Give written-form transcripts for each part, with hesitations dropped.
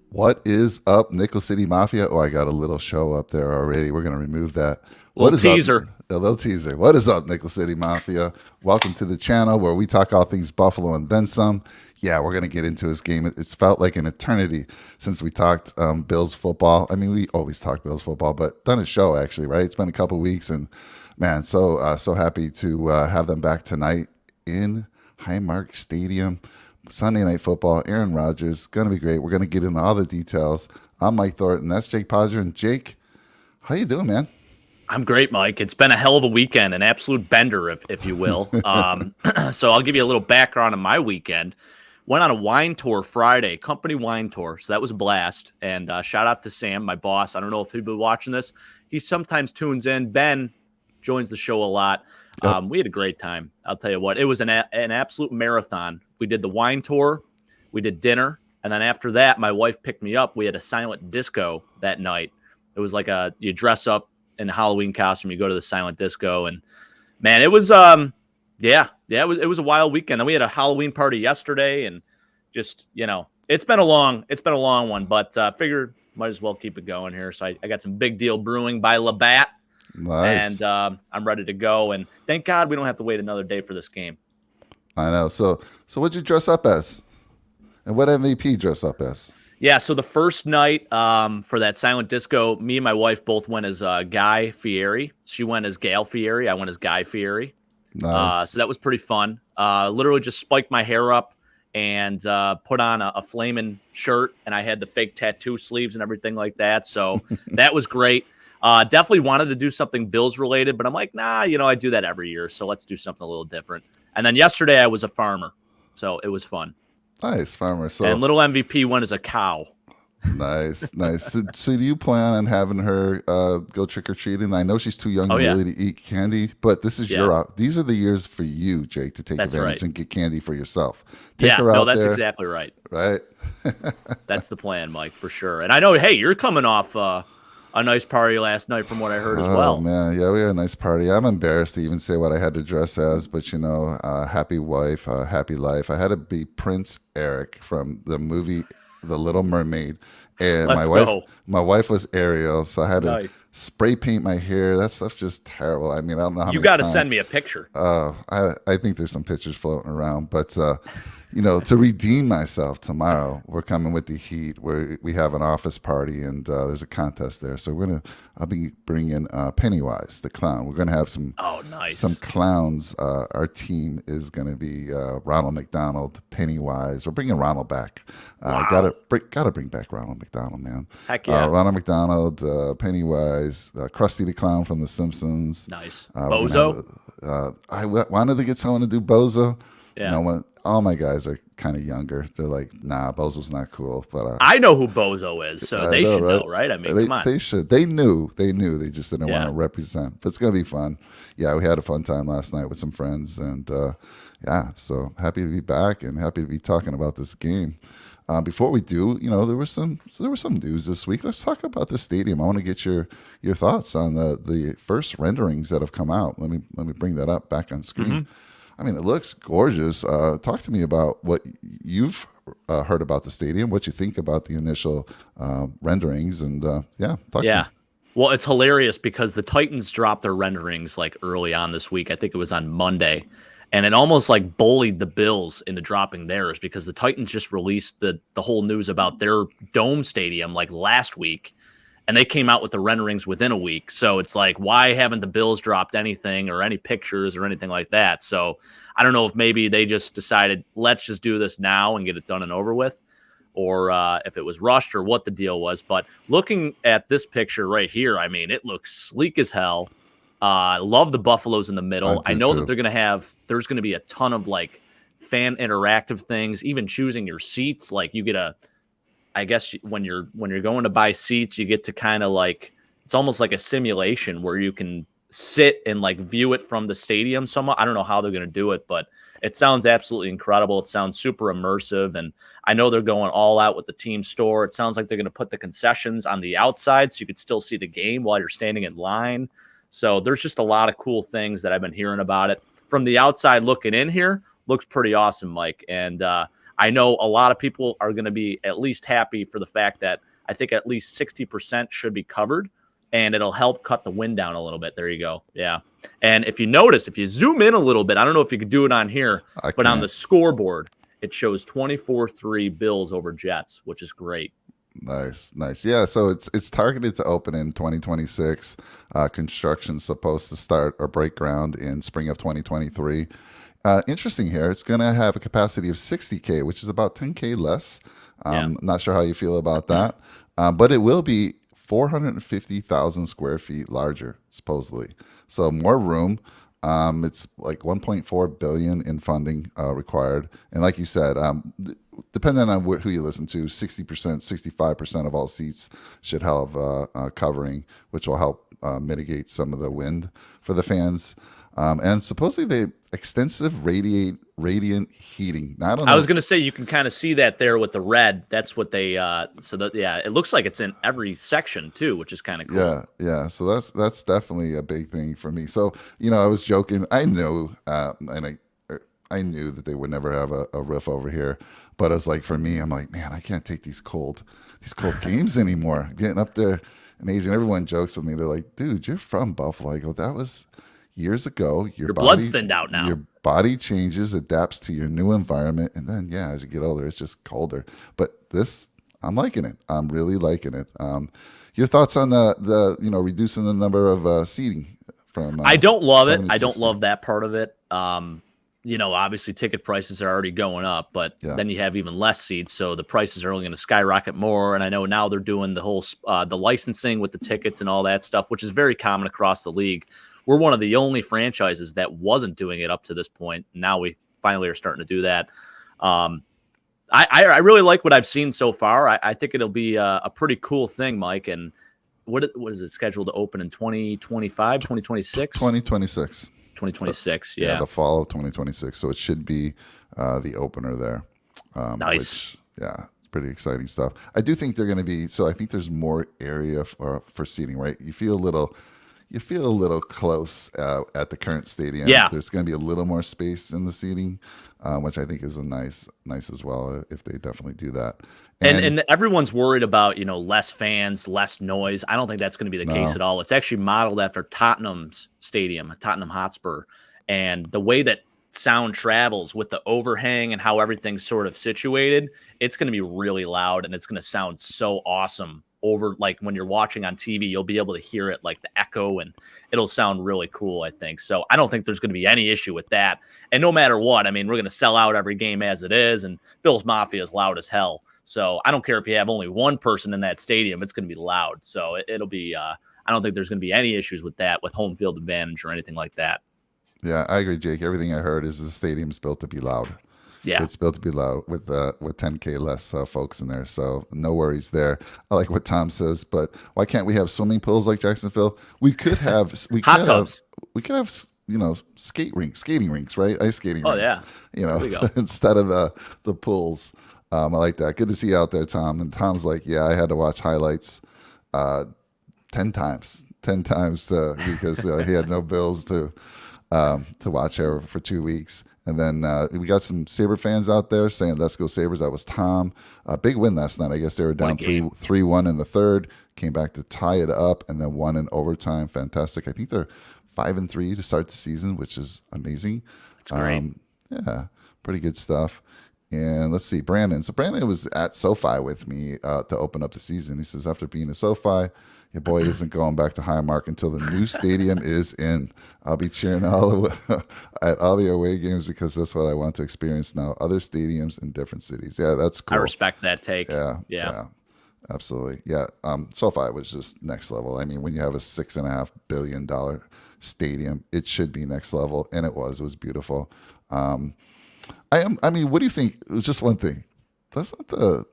What is up, Nickel City Mafia? Oh, I got a little show up there already. We're going to remove that. Little What is up? teaser. A little teaser. What is up, Nickel City Mafia? Welcome to the channel where we talk all things Buffalo and then some. Yeah, we're going to get into this game. It's felt like an eternity since we talked Bills football. I mean, we always talk Bills football, but done a show actually, right? It's been a couple weeks, and man, so happy to have them back tonight in Highmark Stadium. Sunday Night Football, Aaron Rodgers, going to be great. We're going to get into all the details. I'm Mike Thornton. That's Jake Podger. And Jake, how you doing, man? I'm great, Mike. It's been a hell of a weekend, an absolute bender, if you will. So I'll give you a little background on my weekend. Went on a wine tour Friday, company wine tour. So that was a blast. And shout out to Sam, my boss. I don't know if he'd been watching this. He sometimes tunes in. Ben joins the show a lot. Yep. We had a great time. I'll tell you what. It was an absolute marathon. We did the wine tour. We did dinner. And then after that, my wife picked me up. We had a silent disco that night. It was like you dress up in a Halloween costume, you go to the silent disco, and man, it was it was a wild weekend. Then we had a Halloween party yesterday, and just it's been a long one, but figured might as well keep it going here. So I got some big deal brewing by Labatt, Nice. and I'm ready to go. And thank God we don't have to wait another day for this game. I know. So what'd you dress up as? And what MVP dress up as? Yeah, so the first night for that silent disco, me and my wife both went as Guy Fieri. She went as Gail Fieri. I went as Guy Fieri. Nice. So that was pretty fun. Literally just spiked my hair up and put on a flaming shirt, and I had the fake tattoo sleeves and everything like that. So that was great. Definitely wanted to do something Bills related, but I'm like, nah, I do that every year, so let's do something a little different. And then yesterday I was a farmer, so it was fun. Nice, farmer. So And little MVP went as a cow. nice. So do you plan on having her go trick or treating? I know she's too young Oh yeah, really to eat candy, but this is yeah, these are the years for you, Jake, to take that's advantage right. and get candy for yourself. Take Yeah, her no, out that's there, exactly right. right? That's the plan, Mike, for sure. And I know, hey, you're coming off a nice party last night, from what I heard as Oh well. man, yeah, we had a nice party. I'm embarrassed to even say what I had to dress as, but happy wife, happy life. I had to be Prince Eric from the movie The Little Mermaid, and Let's go. my wife was Ariel, so I had to Nice. spray paint my hair. That stuff's just terrible. I mean, I don't know how You many got to send times. me a picture. I think there's some pictures floating around, but to redeem myself tomorrow, we're coming with the heat. Where we have an office party, and there's a contest there. So I'll be bringing Pennywise the clown. We're gonna have Oh, some nice. clowns. Our team is gonna be Ronald McDonald, Pennywise. We're bringing Ronald back. Wow. Gotta bring back Ronald McDonald, man. Heck yeah. Ronald McDonald, Pennywise, Krusty the Clown from The Simpsons. Nice. We're gonna Bozo? have. Wanted to get someone to do Bozo. Yeah. All my guys are kind of younger. They're like, nah, Bozo's not cool. But I know who Bozo is, so I they know, should right? know, right? I mean, They come on. they should. They knew. They knew. They just didn't want Yeah. to represent. But it's gonna be fun. Yeah, we had a fun time last night with some friends, and yeah, so happy to be back and happy to be talking about this game. Before we do, there was some news this week. Let's talk about the stadium. I want to get your thoughts on the first renderings that have come out. Let me bring that up back on screen. I mean, it looks gorgeous. Talk to me about what you've heard about the stadium, what you think about the initial renderings, and yeah, talk to me. Yeah. Well, it's hilarious because the Titans dropped their renderings like early on this week. I think it was on Monday. And it almost like bullied the Bills into dropping theirs because the Titans just released the whole news about their dome stadium like last week. And they came out with the renderings within a week. So it's like, why haven't the Bills dropped anything or any pictures or anything like that? So I don't know if maybe they just decided, let's just do this now and get it done and over with, or if it was rushed or what the deal was. But looking at this picture right here, I mean, it looks sleek as hell. I love the Buffaloes in the I middle. I do know that too. there's going to be a ton of like fan interactive things, even choosing your seats. Like you get I guess when you're going to buy seats, you get to kind of like, it's almost like a simulation where you can sit and like view it from the stadium somewhat. I don't know how they're going to do it, but it sounds absolutely incredible. It sounds super immersive, and I know they're going all out with the team store. It sounds like they're going to put the concessions on the outside so you could still see the game while you're standing in line. So there's just a lot of cool things that I've been hearing about it. From the outside looking in here, looks pretty awesome, Mike. And I I know a lot of people are going to be at least happy for the fact that I think at least 60% should be covered, and it'll help cut the wind down a little bit. There you go. Yeah. And if you notice, if you zoom in a little bit, I don't know if you could do it on here, but on the scoreboard, it shows 24-3 Bills over Jets, which is great. Nice. Yeah, so it's targeted to open in 2026. Construction's supposed to start or break ground in spring of 2023. Interesting here. It's going to have a capacity of 60K, which is about 10K less. Not sure how you feel about that, but it will be 450,000 square feet larger, supposedly. So more room. It's like 1.4 billion in funding required, and like you said, depending on who you listen to, 60%, 65% of all seats should have covering, which will help mitigate some of the wind for the fans. And supposedly they extensive radiant heating. Now, I don't know. I was going to say you can kind of see that there with the red. That's what they. It looks like it's in every section too, which is kind of cool. Yeah. So that's definitely a big thing for me. So I was joking. I know, and I knew that they would never have a roof over here, but I was like, for me, I'm like, man, I can't take these cold games anymore. I'm getting up there in age, and everyone jokes with me. They're like, dude, you're from Buffalo. I go, that was years ago. Your blood's thinned out now. Your body changes, adapts to your new environment, and then as you get older, it's just colder. But this, I'm liking it. I'm really liking it. Your thoughts on the reducing the number of seating from? I don't love it. I don't love that part of it. Obviously ticket prices are already going up, but then you have even less seats, so the prices are only going to skyrocket more. And I know now they're doing the whole the licensing with the tickets and all that stuff, which is very common across the league. We're one of the only franchises that wasn't doing it up to this point. Now we finally are starting to do that. I really like what I've seen so far. I think it'll be a pretty cool thing, Mike. And what is it scheduled to open in 2025, 2026? 2026. 2026, yeah. The fall of 2026. So it should be the opener there. Nice. It's pretty exciting stuff. I do think they're going to be, so I think there's more area for seating, right? You feel a little close at the current stadium. Yeah. There's going to be a little more space in the seating, which I think is a nice as well if they definitely do that. And everyone's worried about, less fans, less noise. I don't think that's going to be the case at all. It's actually modeled after Tottenham's stadium, Tottenham Hotspur. And the way that sound travels with the overhang and how everything's sort of situated, it's going to be really loud and it's going to sound so awesome over, like when you're watching on TV, you'll be able to hear it, like the echo, and it'll sound really cool, I think. So I don't think there's going to be any issue with that. And no matter what, I mean, we're going to sell out every game as it is, and Bills Mafia is loud as hell. So I don't care if you have only one person in that stadium, it's going to be loud. So it'll be, I don't think there's going to be any issues with that, with home field advantage or anything like that. Yeah, I agree, Jake. Everything I heard is the stadium's built to be loud. Yeah, it's built to be loud with 10K less folks in there, so no worries there. I like what Tom says, but why can't we have swimming pools like Jacksonville? We could have hot tubs. We could have skating rinks, right? Ice skating rinks. Yeah, instead of the pools. I like that. Good to see you out there, Tom. And Tom's like, yeah, I had to watch highlights 10 times because he had no Bills to watch here for 2 weeks. And then we got some Sabre fans out there saying, let's go Sabres. That was Tom. Big win last night. I guess they were down 3-1 in the third, came back to tie it up, and then won in overtime. Fantastic. I think they're 5-3 to start the season, which is amazing. That's great. Yeah, pretty good stuff. And let's see, Brandon. So Brandon was at SoFi with me to open up the season. He says, after being at SoFi, your boy isn't going back to Highmark until the new stadium is in. I'll be cheering at all the away games because that's what I want to experience now. Other stadiums in different cities. Yeah, that's cool. I respect that take. Yeah, absolutely. Yeah, SoFi was just next level. I mean, when you have a $6.5 billion stadium, it should be next level, and it was. It was beautiful. I mean, what do you think? It was just one thing. That's not the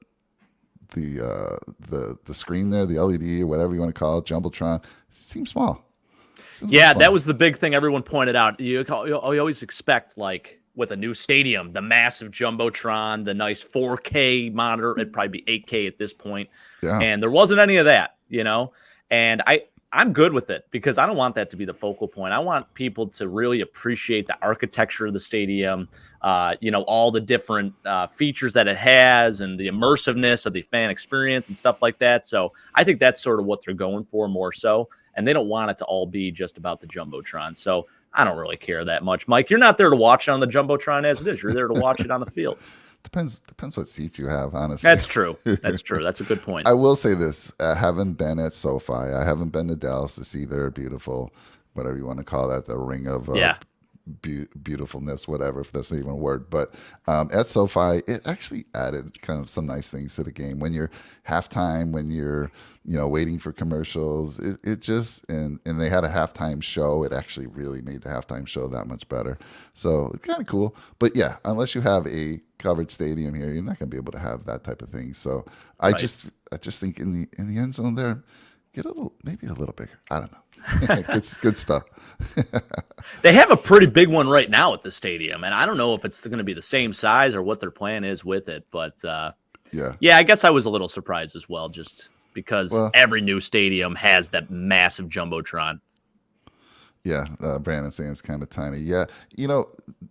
screen there, the LED or whatever you want to call it, Jumbotron. It seems small. That was the big thing everyone pointed out. You always expect, like, with a new stadium, the massive Jumbotron, the nice 4K monitor. It'd probably be 8K at this point. Yeah. And there wasn't any of that, And I'm good with it because I don't want that to be the focal point. I want people to really appreciate the architecture of the stadium, all the different features that it has and the immersiveness of the fan experience and stuff like that. So I think that's sort of what they're going for more so. And they don't want it to all be just about the Jumbotron. So I don't really care that much. Mike, you're not there to watch it on the Jumbotron as it is. You're there to watch it on the field. Depends what seat you have, honestly. That's true. That's a good point. I will say this. I haven't been at SoFi. I haven't been to Dallas to see their beautiful, whatever you want to call that, the ring of beautifulness, whatever, if that's even a word. But at SoFi, it actually added kind of some nice things to the game. When you're halftime, when you're waiting for commercials, it just and they had a halftime show. It actually really made the halftime show that much better. So it's kind of cool. But yeah, unless you have a covered stadium here, you're not going to be able to have that type of thing. So I just think in the end zone there, get maybe a little bigger. I don't know. It's good stuff. They have a pretty big one right now at the stadium, and I don't know if it's going to be the same size or what their plan is with it. But yeah, I guess I was a little surprised as well, just because every new stadium has that massive Jumbotron. Yeah, Brandon saying it's kind of tiny. Yeah,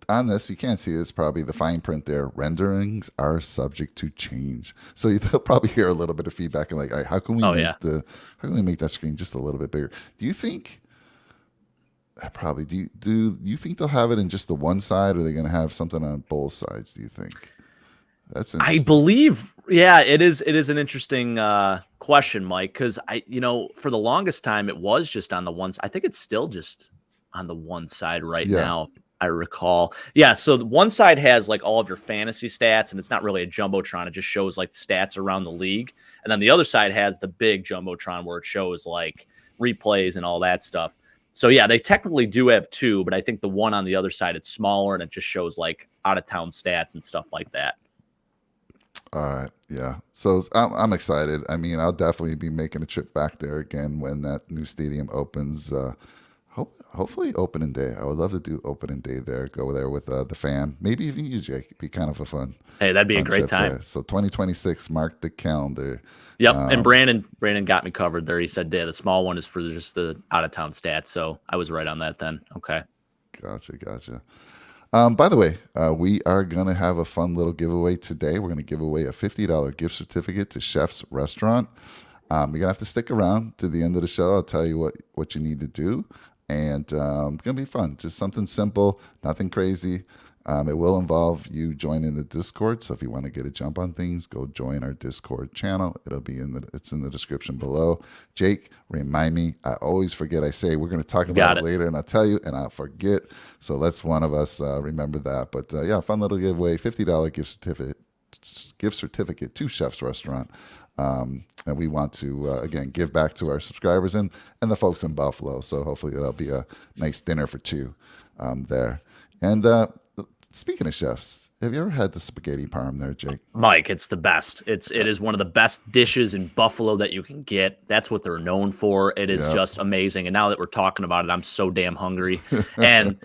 on this, you can't see this, probably the fine print there. Renderings are subject to change. So they'll probably hear a little bit of feedback and like, all right, how can we make that screen just a little bit bigger? Do you think do you think they'll have it in just the one side, or are they going to have something on both sides, do you think? That's interesting. I believe, it is an interesting question, Mike, because for the longest time it was just on the one side. I think it's still just on the one side now, I recall. Yeah, so the one side has like all of your fantasy stats, and it's not really a Jumbotron. It just shows like the stats around the league. And then the other side has the big Jumbotron where it shows like replays and all that stuff. So yeah, they technically do have two, but I think the one on the other side, it's smaller and it just shows like out of town stats and stuff like that. All right. Yeah. So I'm excited. I mean, I'll definitely be making a trip back there again when that new stadium opens. Hopefully opening day. I would love to do opening day there. Go there with the fam. Maybe even you, Jake. It'd be kind of a fun. Hey, that'd be a great time. There. So 2026, mark the calendar. Yep. And Brandon got me covered there. He said, the small one is for just the out of town stats. So I was right on that then. Okay. Gotcha. By the way, we are going to have a fun little giveaway today. We're going to give away a $50 gift certificate to Chef's Restaurant. You're going to have to stick around to the end of the show. I'll tell you what you need to do. And it's going to be fun. Just something simple, nothing crazy. It will involve you joining the Discord. So if you want to get a jump on things, go join our Discord channel. It's in the description below. Jake, remind me. I always forget. I say we're going to talk about it later, and I'll tell you, and I'll forget. So let's one of us remember that. But fun little giveaway, $50 gift certificate to Chef's Restaurant. And we want to, again, give back to our subscribers and the folks in Buffalo. So hopefully it'll be a nice dinner for two there. And speaking of chefs, have you ever had the spaghetti parm there, Jake? Mike, it's the best. It is one of the best dishes in Buffalo that you can get. That's what they're known for. It is just amazing. And now that we're talking about it, I'm so damn hungry. And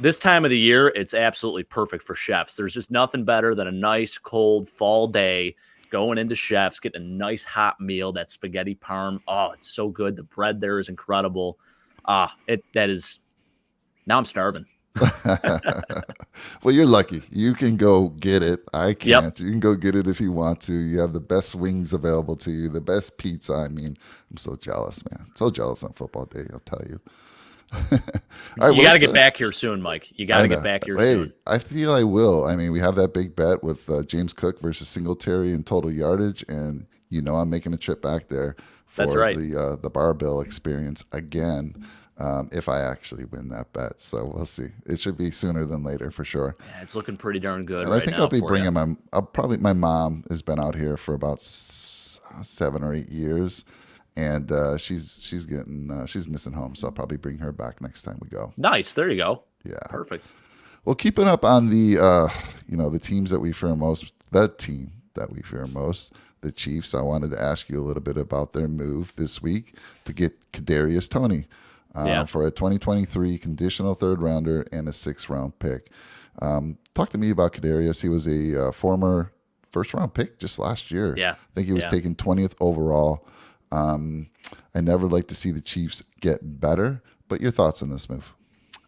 this time of the year, it's absolutely perfect for chefs. There's just nothing better than a nice, cold fall day going into Chef's, getting a nice hot meal, that spaghetti parm. Oh, it's so good. The bread there is incredible. Now I'm starving. Well, you're lucky. You can go get it. I can't. Yep. You can go get it if you want to. You have the best wings available to you, the best pizza. I mean, I'm so jealous, man. So jealous on football day, I'll tell you. All right, you got to get back here soon, Mike. You got to get back here soon. I feel I will. I mean, we have that big bet with James Cook versus Singletary in total yardage, and I'm making a trip back there for the barbell experience again. If I actually win that bet. So we'll see. It should be sooner than later for sure. Yeah, it's looking pretty darn good. And I think I'll be bringing my mom has been out here for about 7 or 8 years, and she's missing home. So I'll probably bring her back next time we go. Nice. There you go. Yeah. Perfect. Well, keeping up on the the teams that we fear most, the team that we fear most, the Chiefs. I wanted to ask you a little bit about their move this week to get Kadarius Toney. For a 2023 conditional third rounder and a 6th round pick. Talk to me about Kadarius. He was a former first round pick just last year. Yeah. I think he was taken 20th overall. I never like to see the Chiefs get better, but your thoughts on this move?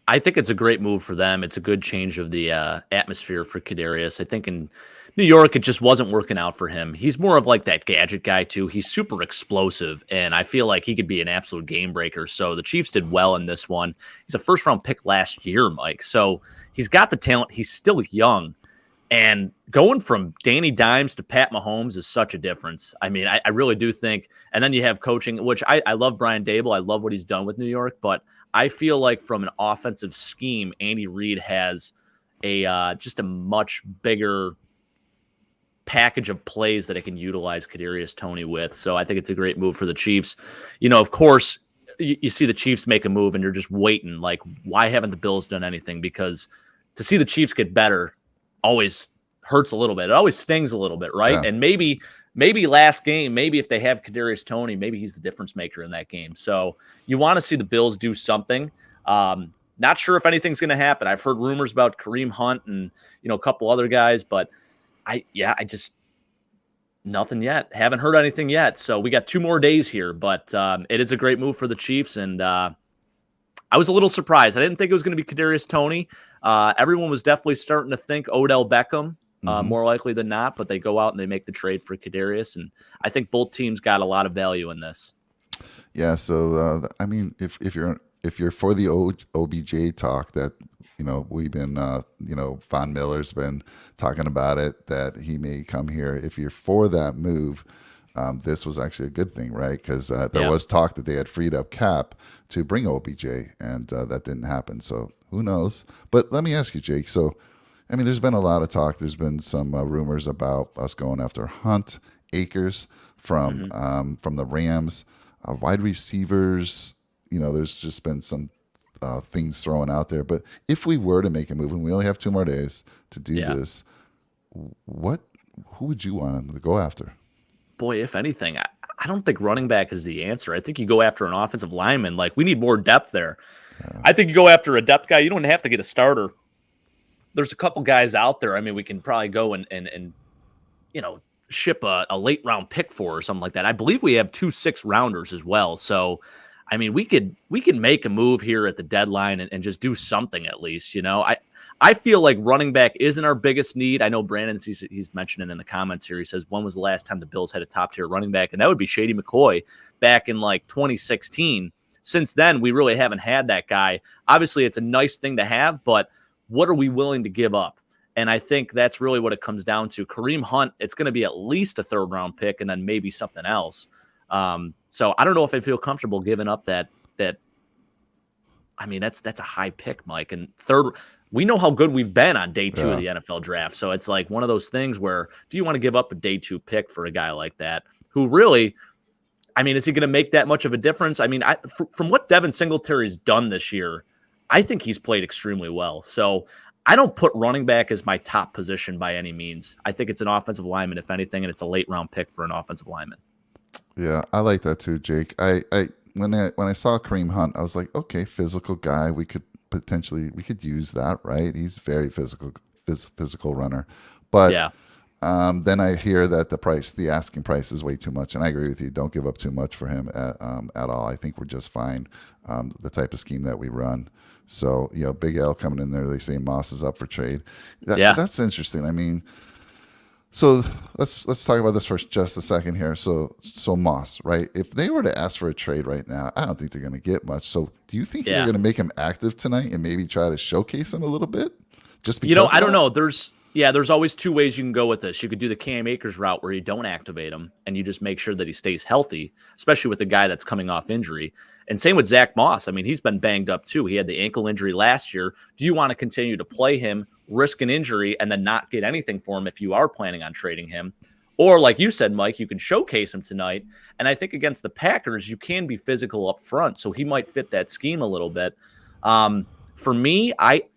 I think it's a great move for them. It's a good change of the atmosphere for Kadarius. I think in New York, it just wasn't working out for him. He's more of like that gadget guy too. He's super explosive, and I feel like he could be an absolute game breaker. So the Chiefs did well in this one. He's a first round pick last year, Mike. So he's got the talent. He's still young. And going from Danny Dimes to Pat Mahomes is such a difference. I mean, I really do think. And then you have coaching, which I love Brian Dable. I love what he's done with New York. But I feel like from an offensive scheme, Andy Reid has just a much bigger package of plays that it can utilize Kadarius Toney with. So I think it's a great move for the Chiefs. Of course, you see the Chiefs make a move and you're just waiting. Like, why haven't the Bills done anything? Because to see the Chiefs get better always hurts a little bit. It always stings a little bit, right? Yeah. And maybe last game, maybe if they have Kadarius Toney, maybe he's the difference maker in that game. So you want to see the Bills do something. Not sure if anything's going to happen. I've heard rumors about Kareem Hunt and a couple other guys, but I just nothing yet. Haven't heard anything yet. So we got 2 more days here, but it is a great move for the Chiefs, and I was a little surprised. I didn't think it was going to be Kadarius Toney. Everyone was definitely starting to think Odell Beckham, more likely than not, but they go out and they make the trade for Kadarius, and I think both teams got a lot of value in this. Yeah, so I mean, if you're for the OBJ talk that we've been Von Miller's been talking about it, that he may come here. If you're for that move, this was actually a good thing, right? Because there was talk that they had freed up cap to bring OBJ, and that didn't happen. So who knows? But let me ask you, Jake. So, I mean, there's been a lot of talk. There's been some rumors about us going after Hunt, Akers from the Rams, wide receivers. There's just been some things thrown out there. But if we were to make a move, and we only have 2 more days to do this, who would you want to go after? Boy, if anything, I don't think running back is the answer. I think you go after an offensive lineman. Like, we need more depth there. Yeah. I think you go after a depth guy. You don't have to get a starter. There's a couple guys out there. I mean, we can probably go and ship a late round pick for or something like that. I believe we have 2 6-rounders as well. So, I mean, we can make a move here at the deadline and just do something at least. I feel like running back isn't our biggest need. I know Brandon, he's mentioning in the comments here. He says, when was the last time the Bills had a top tier running back? And that would be Shady McCoy back in like 2016. Since then, we really haven't had that guy. Obviously, it's a nice thing to have, but what are we willing to give up? And I think that's really what it comes down to. Kareem Hunt, it's going to be at least a 3rd round pick and then maybe something else. So I don't know if I feel comfortable giving up that. I mean, that's a high pick, Mike. And 3rd, we know how good we've been on day 2 of the NFL draft. So it's like one of those things where, do you want to give up a day 2 pick for a guy like that who really, I mean, is he going to make that much of a difference? I mean, from what Devin Singletary's done this year, I think he's played extremely well. So I don't put running back as my top position by any means. I think it's an offensive lineman, if anything, and it's a late round pick for an offensive lineman. Yeah, I like that too, Jake. When I saw Kareem Hunt, I was like, okay, physical guy. We could use that, right? He's very physical runner. But then I hear that the asking price is way too much, and I agree with you. Don't give up too much for him at all. I think we're just fine. The type of scheme that we run. So Big L coming in there. They say Moss is up for trade. That's interesting. I mean. So let's talk about this for just a second here. So Moss, right? If they were to ask for a trade right now, I don't think they're going to get much. So do you think they're going to make him active tonight and maybe try to showcase him a little bit? Just because I don't know. There's always 2 ways you can go with this. You could do the Cam Akers route where you don't activate him and you just make sure that he stays healthy, especially with the guy that's coming off injury. And same with Zach Moss. I mean, he's been banged up too. He had the ankle injury last year. Do you want to continue to play him, risk an injury, and then not get anything for him if you are planning on trading him? Or like you said, Mike, you can showcase him tonight. And I think against the Packers, you can be physical up front. So he might fit that scheme a little bit. For me, I'm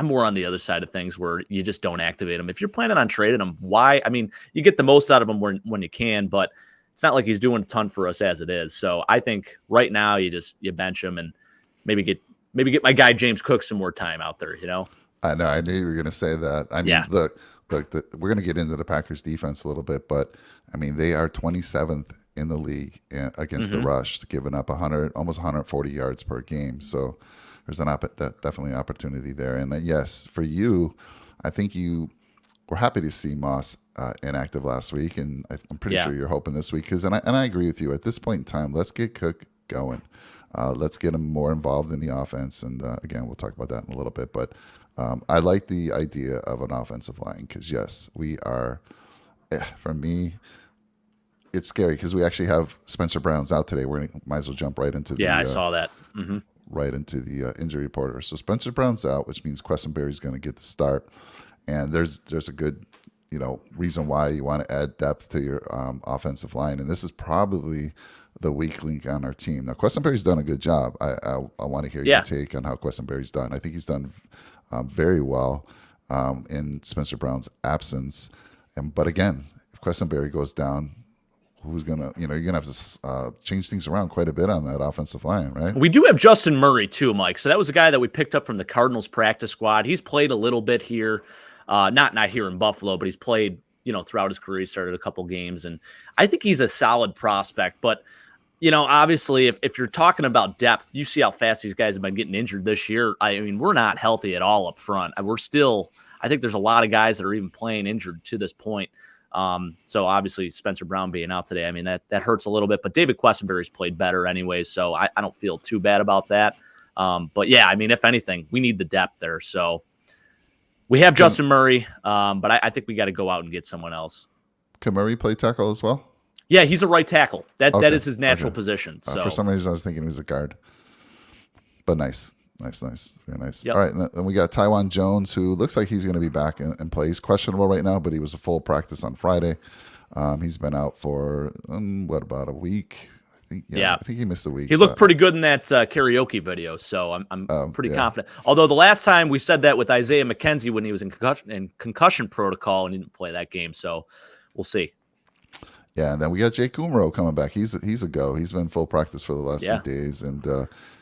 more on the other side of things where you just don't activate him. If you're planning on trading him, why? I mean, you get the most out of him when you can, but it's not like he's doing a ton for us as it is. So I think right now you bench him and maybe get my guy James Cook some more time out there, I know. I knew you were going to say that. I mean, look, we're going to get into the Packers defense a little bit, but I mean, they are 27th in the league against the Mm-hmm. rush, giving up 100, almost 140 yards per game. So there's definitely an opportunity there. And yes, for you, I think you were happy to see Moss inactive last week, and I'm pretty Yeah. sure you're hoping this week and I agree with you. At this point in time, let's get Cook going. Let's get him more involved in the offense, and again, we'll talk about that in a little bit. But I like the idea of an offensive line because yes, we are. For me, it's scary because we actually have Spencer Brown's out today. Might as well jump right into Yeah, I the saw that. Mm-hmm. injury report. So Spencer Brown's out, which means Questenberry's going to get the start. And there's a good reason why you want to add depth to your offensive line, and this is probably the weak link on our team. Now Questenberry's done a good job. I want to hear your take on how Questenberry's done. I think he's done very well in Spencer Brown's absence. But again, if Questenberry goes down, who's gonna you're gonna have to change things around quite a bit on that offensive line, right? We do have Justin Murray too, Mike. So that was a guy that we picked up from the Cardinals practice squad. He's played a little bit here, not here in Buffalo, but he's played throughout his career. He started a couple games, and I think he's a solid prospect. But obviously, if you're talking about depth, you see how fast these guys have been getting injured this year. I mean, we're not healthy at all up front. We're still. I think there's a lot of guys that are even playing injured to this point. So obviously Spencer Brown being out today, I mean, that hurts a little bit, but David Questenberry's played better anyways. So I don't feel too bad about that. But yeah, I mean, if anything, we need the depth there. So we have Justin Murray, but I think we got to go out and get someone else. Can Murray play tackle as well? Yeah, he's a right tackle. That is his natural position. So for some reason I was thinking he was a guard, but nice. Very nice. Yep. All right. And then we got Tywan Jones, who looks like he's going to be back and play. He's questionable right now, but he was a full practice on Friday. He's been out for, about a week? I think he missed a week. He looked pretty good in that karaoke video, so I'm pretty confident. Although the last time we said that with Isaiah McKenzie when he was in concussion protocol and he didn't play that game, so we'll see. Yeah, and then we got Jake Kumro coming back. He's a go. He's been full practice for the last few days, and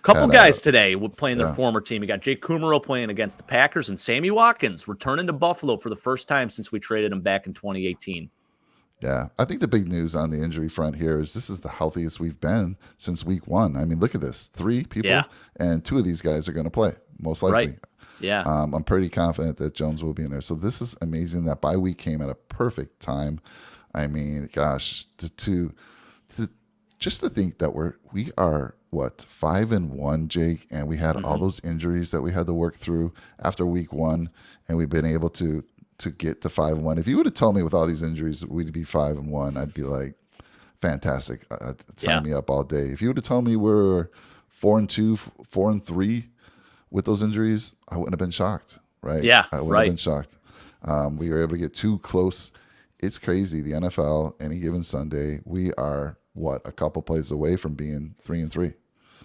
couple guys today playing their former team. You got Jake Kumro playing against the Packers, and Sammy Watkins returning to Buffalo for the first time since we traded him back in 2018. Yeah, I think the big news on the injury front here is this is the healthiest we've been since week 1. I mean, look at this: 3 people, and 2 of these guys are going to play most likely. Right. Yeah, I'm pretty confident that Jones will be in there. So this is amazing. That bye week came at a perfect time. I mean, gosh, to just to think that we are 5-1, Jake, and we had all those injuries that we had to work through after week 1, and we've been able to get to 5-1. If you would have told me with all these injuries we'd be 5-1, I'd be like, fantastic. Sign me up all day. If you would have told me we're 4-2, 4-3 with those injuries, I wouldn't have been shocked, right? Yeah, I wouldn't have been shocked. We were able to get 2 close. It's crazy. The NFL, any given Sunday, we are a couple plays away from being 3-3.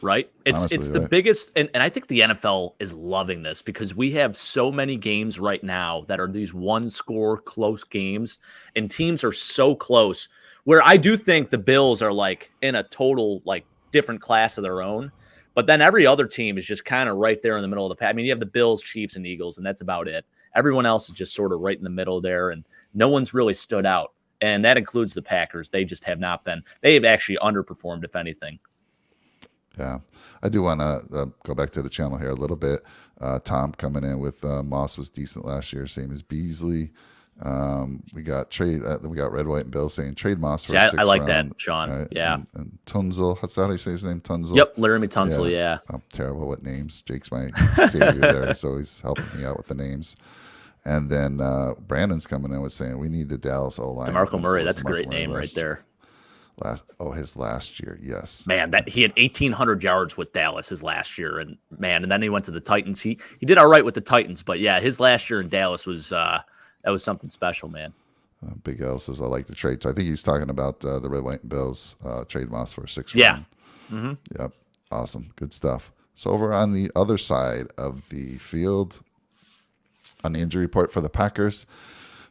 Right. It's the biggest, and I think the NFL is loving this because we have so many games right now that are these 1-score close games, and teams are so close. Where I do think the Bills are like in a total different class of their own, but then every other team is just kind of right there in the middle of the pack. I mean, you have the Bills, Chiefs, and Eagles, and that's about it. Everyone else is just sort of right in the middle there, and no one's really stood out. And that includes the Packers. They just have not been. They have actually underperformed, if anything. Yeah. I do want to go back to the channel here a little bit. Tom coming in with Moss was decent last year, same as Beasley. We got Red, White, and Bill saying trade Moss for a 6th I like round, that, Sean. right? Yeah. And Tunzel. That's how do you say his name? Tunzel? Yep, Laramie Tunzel, yeah. I'm terrible with names. Jake's my savior there. He's always helping me out with the names. And then Brandon's coming in with saying we need the Dallas O-line. DeMarco Murray, that's a great name right there. His last year, yes. Man, he had 1,800 yards with Dallas his last year, and then he went to the Titans. He did all right with the Titans, but yeah, his last year in Dallas was that was something special, man. Big L says I like the trade. So I think he's talking about the Red, White, and Bills trade Moss for a 6th round. Mm-hmm. Yep, awesome, good stuff. So over on the other side of the field, on the injury report for the Packers,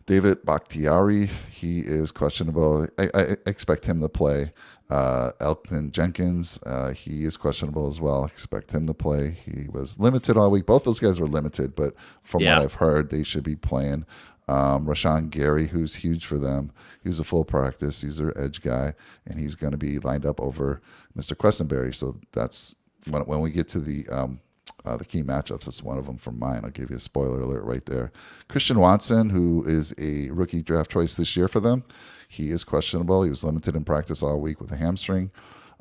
David Bakhtiari, he is questionable. I expect him to play. Elton Jenkins, he is questionable as well. I expect him to play. He was limited all week. Both those guys were limited, but from what Yeah. I've heard, they should be playing. Rashawn Gary, who's huge for them. He was a full practice. He's their edge guy, and he's going to be lined up over Mr. Questenberry. So that's when we get to the key matchups. That's one of them from mine. I'll give you a spoiler alert right there. Christian Watson, who is a rookie draft choice this year for them, he is questionable. He was limited in practice all week with a hamstring.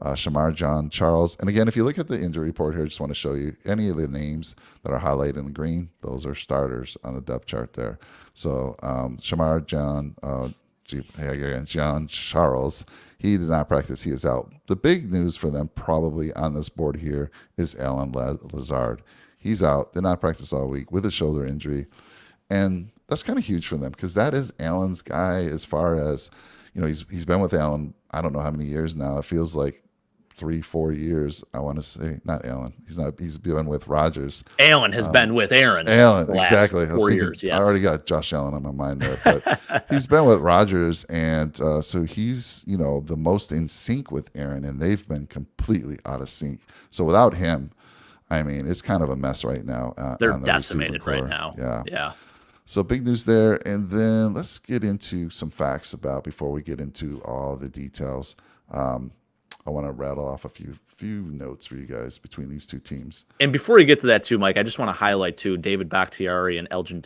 Shamar John Charles. And again, if you look at the injury report here, I just want to show you any of the names that are highlighted in the green. Those are starters on the depth chart there. So Shamar John Charles, he did not practice. He is out. The big news for them probably on this board here is Alan Lazard. He's out. Did not practice all week with a shoulder injury. And that's kind of huge for them because that is Allen's guy as far as, he's been with Allen, I don't know how many years now. It feels like 3-4 years. I want to say, not Allen. He's been with Rodgers. Allen has been with Aaron. Allen, the last exactly. 4 years, yes. I already got Josh Allen on my mind there, but he's been with Rodgers, and so he's, the most in sync with Aaron, and they've been completely out of sync. So without him, I mean, it's kind of a mess right now. They're on the decimated receiver right core. now. Yeah. So big news there. And then let's get into some facts before we get into all the details. I want to rattle off a few notes for you guys between these two teams. And before you get to that too, Mike, I just want to highlight too David Bakhtiari and Elgin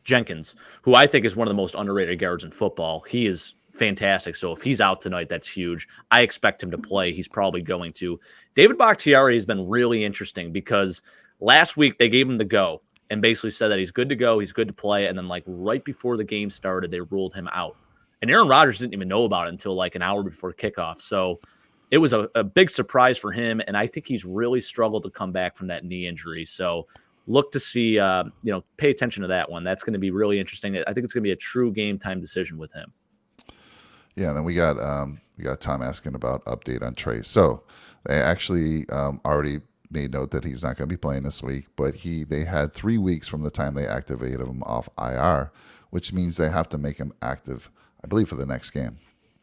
Jenkins, who I think is one of the most underrated guards in football. He is fantastic. So if he's out tonight, that's huge. I expect him to play. He's probably going to. David Bakhtiari has been really interesting because last week they gave him the go and basically said that he's good to go, he's good to play. And then right before the game started, they ruled him out. And Aaron Rodgers didn't even know about it until an hour before kickoff. So it was a big surprise for him. And I think he's really struggled to come back from that knee injury. So look to see, pay attention to that one. That's going to be really interesting. I think it's going to be a true game time decision with him. Yeah, and then we got Tom asking about update on Trey. So they actually already made note that he's not going to be playing this week, but they had 3 weeks from the time they activated him off IR, which means they have to make him active, I believe, for the next game.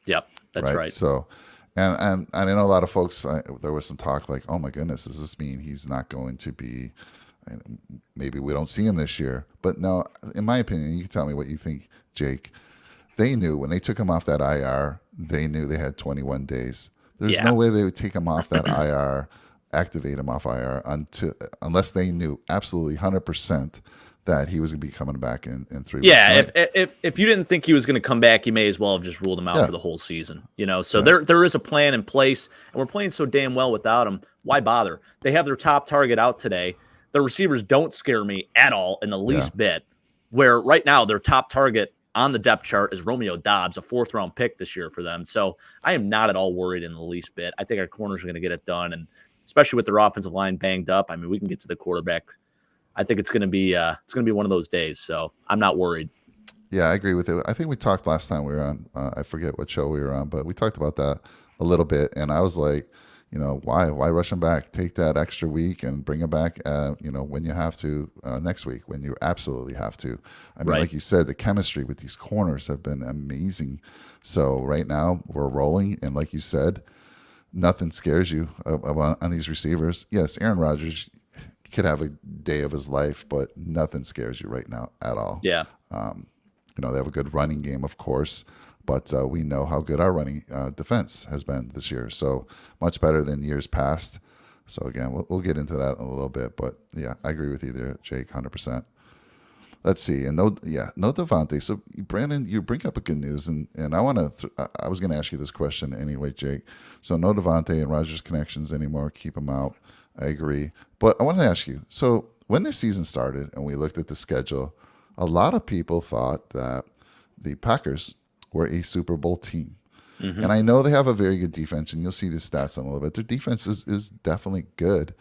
Yep, that's right. So, and I know a lot of folks, there was some talk like, oh my goodness, does this mean he's not going to be, maybe we don't see him this year? But no, in my opinion, you can tell me what you think, Jake. They knew when they took him off that IR, they knew they had 21 days. There's no way they would take him off that IR, activate him off IR unless they knew absolutely 100% that he was going to be coming back in 3 weeks. Yeah, if you didn't think he was going to come back, you may as well have just ruled him out for the whole season. So there is a plan in place, and we're playing so damn well without him. Why bother? They have their top target out today. The receivers don't scare me at all in the least bit. Where right now their top target on the depth chart is Romeo Doubs, a 4th-round pick this year for them. So I am not at all worried in the least bit. I think our corners are going to get it done, and especially with their offensive line banged up, I mean, we can get to the quarterback. I think it's going to be one of those days. So I'm not worried. Yeah, I agree with it. I think we talked last time we were on. I forget what show we were on, but we talked about that a little bit, and I was like, why rush him back? Take that extra week and bring him back, when you have to next week, when you absolutely have to. I mean, like you said, the chemistry with these corners have been amazing. So right now we're rolling, and like you said, nothing scares you on these receivers. Yes, Aaron Rodgers could have a day of his life, but nothing scares you right now at all. Yeah. They have a good running game, of course, but we know how good our running defense has been this year. So much better than years past. So again, we'll get into that in a little bit, but yeah, I agree with you there, Jake, 100%. Let's see, and no Devontae. So Brandon, you bring up a good news, and I want to. I was going to ask you this question anyway, Jake. So no Devontae and Rodgers connections anymore. Keep them out. I agree, but I want to ask you. So when the season started and we looked at the schedule, a lot of people thought that the Packers were a Super Bowl team. Mm-hmm. And I know they have a very good defense, and you'll see the stats in a little bit. Their defense is definitely good,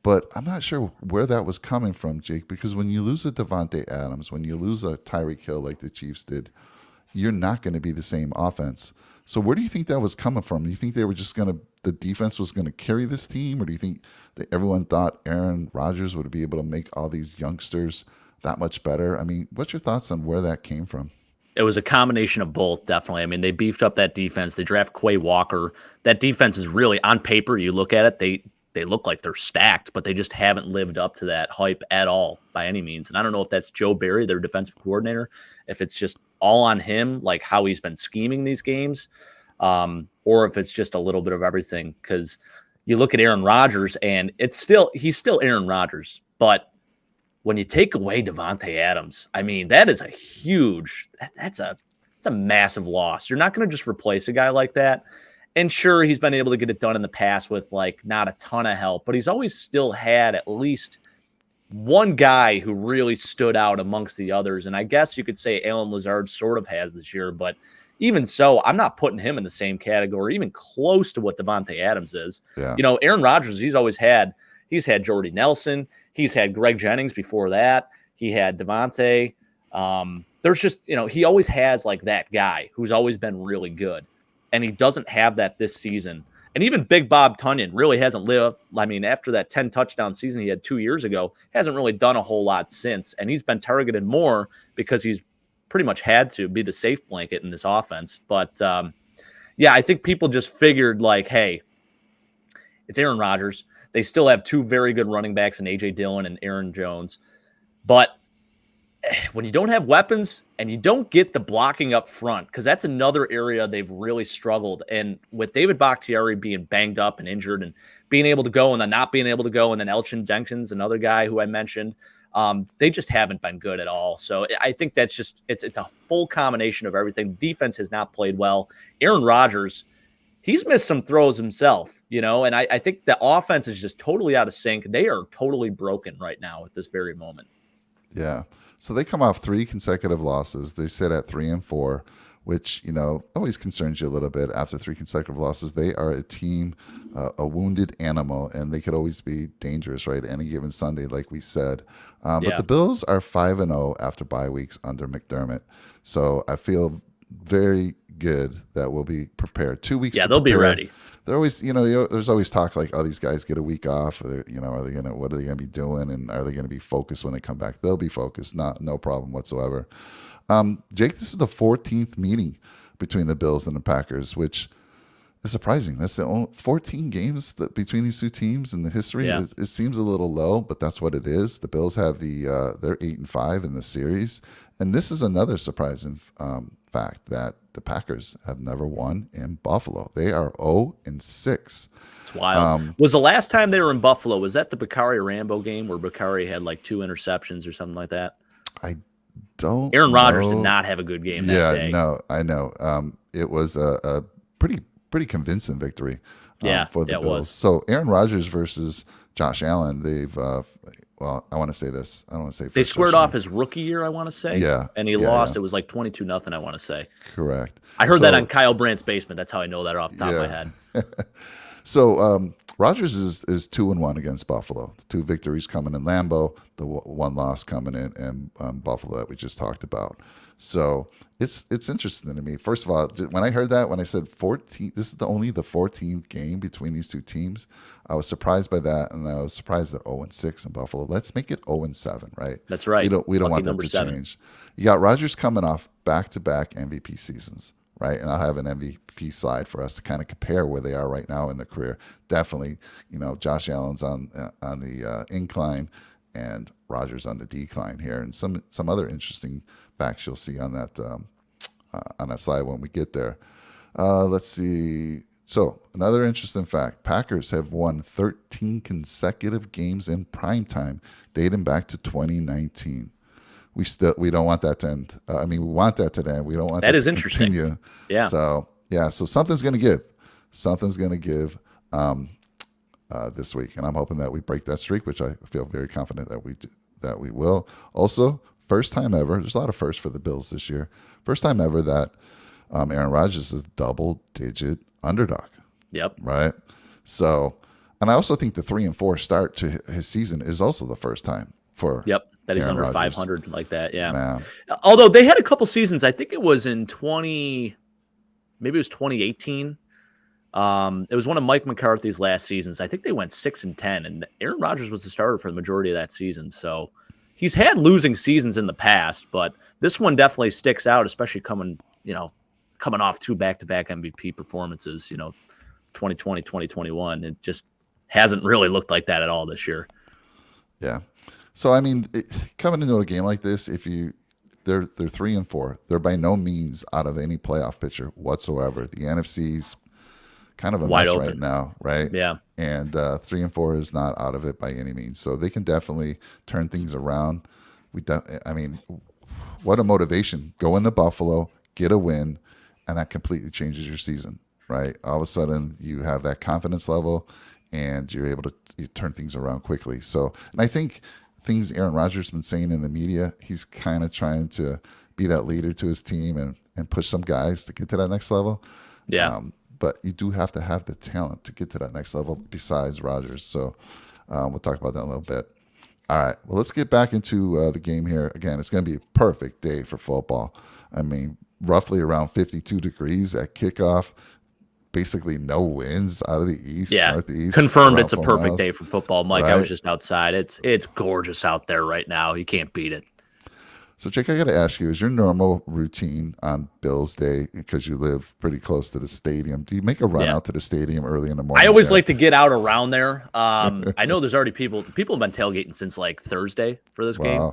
but I'm not sure where that was coming from, Jake, because when you lose a Devontae Adams, when you lose a Tyreek Hill like the Chiefs did, you're not going to be the same offense. So where do you think that was coming from? Do you think they were just the defense was going to carry this team, or do you think that everyone thought Aaron Rodgers would be able to make all these youngsters that much better? I mean, what's your thoughts on where that came from? It was a combination of both, definitely. I mean, they beefed up that defense. They draft Quay Walker. That defense is really, on paper, you look at it, they look like they're stacked, but they just haven't lived up to that hype at all by any means. And I don't know if that's Joe Barry, their defensive coordinator, if it's just all on him, like how he's been scheming these games, or if it's just a little bit of everything. Because you look at Aaron Rodgers, and he's still Aaron Rodgers, but when you take away Devontae Adams, I mean, that is that's a massive loss. You're not going to just replace a guy like that. And sure, he's been able to get it done in the past with like not a ton of help, but he's always still had at least one guy who really stood out amongst the others. And I guess you could say Allen Lazard sort of has this year, but even so, I'm not putting him in the same category, even close to what Devontae Adams is. Yeah. Aaron Rodgers, he's had Jordy Nelson. He's had Greg Jennings before that. He had Devontae. There's just, he always has like that guy who's always been really good. And he doesn't have that this season. And even Big Bob Tunyon really hasn't lived. I mean, after that 10 touchdown season he had 2 years ago, hasn't really done a whole lot since. And he's been targeted more because he's pretty much had to be the safe blanket in this offense. But yeah, I think people just figured like, hey, it's Aaron Rodgers. They still have two very good running backs in A.J. Dillon and Aaron Jones. But when you don't have weapons and you don't get the blocking up front, because that's another area they've really struggled. And with David Bakhtiari being banged up and injured and being able to go and then not being able to go, and then Elgin Jenkins, another guy who I mentioned, they just haven't been good at all. So I think that's just it's a full combination of everything. Defense has not played well. Aaron Rodgers, he's missed some throws himself, and I think the offense is just totally out of sync. They are totally broken right now at this very moment. Yeah. So they come off 3 consecutive losses. They sit at 3-4, which, always concerns you a little bit. After 3 consecutive losses, they are a team, a wounded animal, and they could always be dangerous, right? Any given Sunday, like we said. But the Bills are 5-0 after bye weeks under McDermott. So I feel very good that we'll be prepared. 2 weeks. Yeah, they'll be ready. They're always, there's always talk like, oh, these guys get a week off. Or, what are they going to be doing? And are they going to be focused when they come back? They'll be focused. No problem whatsoever. Jake, this is the 14th meeting between the Bills and the Packers, which is surprising. That's the only 14 games between these two teams in the history. Yeah. It seems a little low, but that's what it is. The Bills have they're 8-5 in the series. And this is another surprising fact that the Packers have never won in Buffalo. They are 0-6. It's wild. Was the last time they were in Buffalo, was that the Bakari Rambo game where Bakari had like 2 interceptions or something like that? I don't Aaron Rodgers know. did not have a good game that day. No, I know. It was a pretty convincing victory for the Bills. So Aaron Rodgers versus Josh Allen, they've I want to say this. I don't want to say they squared off his rookie year, I want to say. Yeah. And he lost. Yeah. It was like 22-0, I want to say. Correct. I heard that on Kyle Brandt's Basement. That's how I know that off the top of my head. So Rodgers is 2-1 against Buffalo. 2 victories coming in Lambeau, the 1 loss coming in Buffalo that we just talked about. So it's interesting to me. First of all, when I heard that, when I said 14, this is only the 14th game between these two teams, I was surprised by that, and I was surprised that 0-6 in Buffalo. Let's make it 0-7, right? That's right. We don't want that to change. You got Rodgers coming off back-to-back MVP seasons, right? And I'll have an MVP slide for us to kind of compare where they are right now in their career. Definitely, Josh Allen's on the incline and Rodgers on the decline here, and some other interesting facts you'll see on that slide when we get there. Let's see. So another interesting fact: Packers have won 13 consecutive games in primetime, dating back to 2019. We don't want that to end. We want that to end. We don't want that is to interesting. Continue. Yeah. So something's going to give. Something's going to give this week, and I'm hoping that we break that streak, which I feel very confident that we will. Also, first time ever. There's a lot of firsts for the Bills this year. First time ever that Aaron Rodgers is double-digit underdog. Yep. Right. So, and I also think the 3-4 start to his season is also the first time for. Yep. That he's Aaron under Rodgers. 500 like that. Yeah. Man. Although they had a couple seasons, I think it was in maybe it was 2018. It was one of Mike McCarthy's last seasons. I think they went 6-10, and Aaron Rodgers was the starter for the majority of that season. So, he's had losing seasons in the past, but this one definitely sticks out, especially coming off 2 back-to-back MVP performances, 2020, 2021. It just hasn't really looked like that at all this year. Yeah. So I mean, coming into a game like this, they're 3-4. They're by no means out of any playoff picture whatsoever. The NFC's kind of a Wide mess open right now, right? Yeah. And 3-4 is not out of it by any means. So they can definitely turn things around. I mean, what a motivation! Go into Buffalo, get a win, and that completely changes your season, right? All of a sudden, you have that confidence level, and you're able to turn things around quickly. So, and I think things Aaron Rodgers has been saying in the media, he's kind of trying to be that leader to his team and push some guys to get to that next level. Yeah. But you do have to have the talent to get to that next level besides Rodgers. So we'll talk about that in a little bit. All right. Well, let's get back into the game here. Again, it's going to be a perfect day for football. I mean, roughly around 52 degrees at kickoff. Basically no winds out of the east, northeast. Confirmed it's a perfect day for football, Mike. Right? I was just outside. It's gorgeous out there right now. You can't beat it. So, Jake, I got to ask you, is your normal routine on Bills Day, because you live pretty close to the stadium, do you make a run out to the stadium early in the morning? I always like to get out around there. I know there's already people have been tailgating since like Thursday for this game.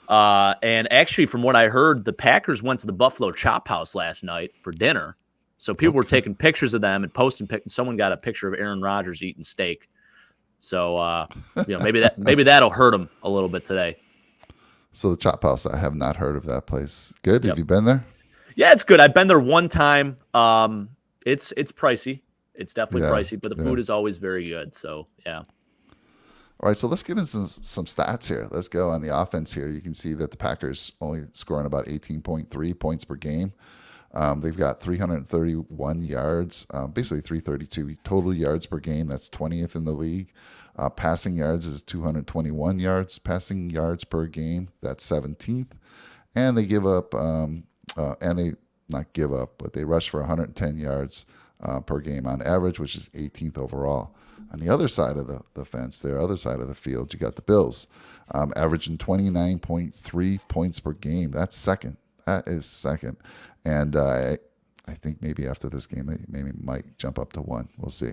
And actually, from what I heard, the Packers went to the Buffalo Chop House last night for dinner. So people were taking pictures of them and posting pictures. Someone got a picture of Aaron Rodgers eating steak. So maybe that'll hurt him a little bit today. So the Chop House, I have not heard of that place. Good. Yep. Have you been there? Yeah, it's good. I've been there one time. It's pricey. It's definitely pricey, but the food is always very good. So yeah. All right, so let's get into some stats here. Let's go on the offense here. You can see that the Packers only scoring about 18.3 points per game. They've got 331 yards, basically 332 total yards per game. That's 20th in the league. Passing yards is 221 yards. Passing yards per game, that's 17th. And they give up, and they not give up, but they rush for 110 yards per game on average, which is 18th overall. On the other side of the fence, the other side of the field, you got the Bills, averaging 29.3 points per game. That's second. That is second. And I think maybe after this game, they maybe might jump up to 1. We'll see.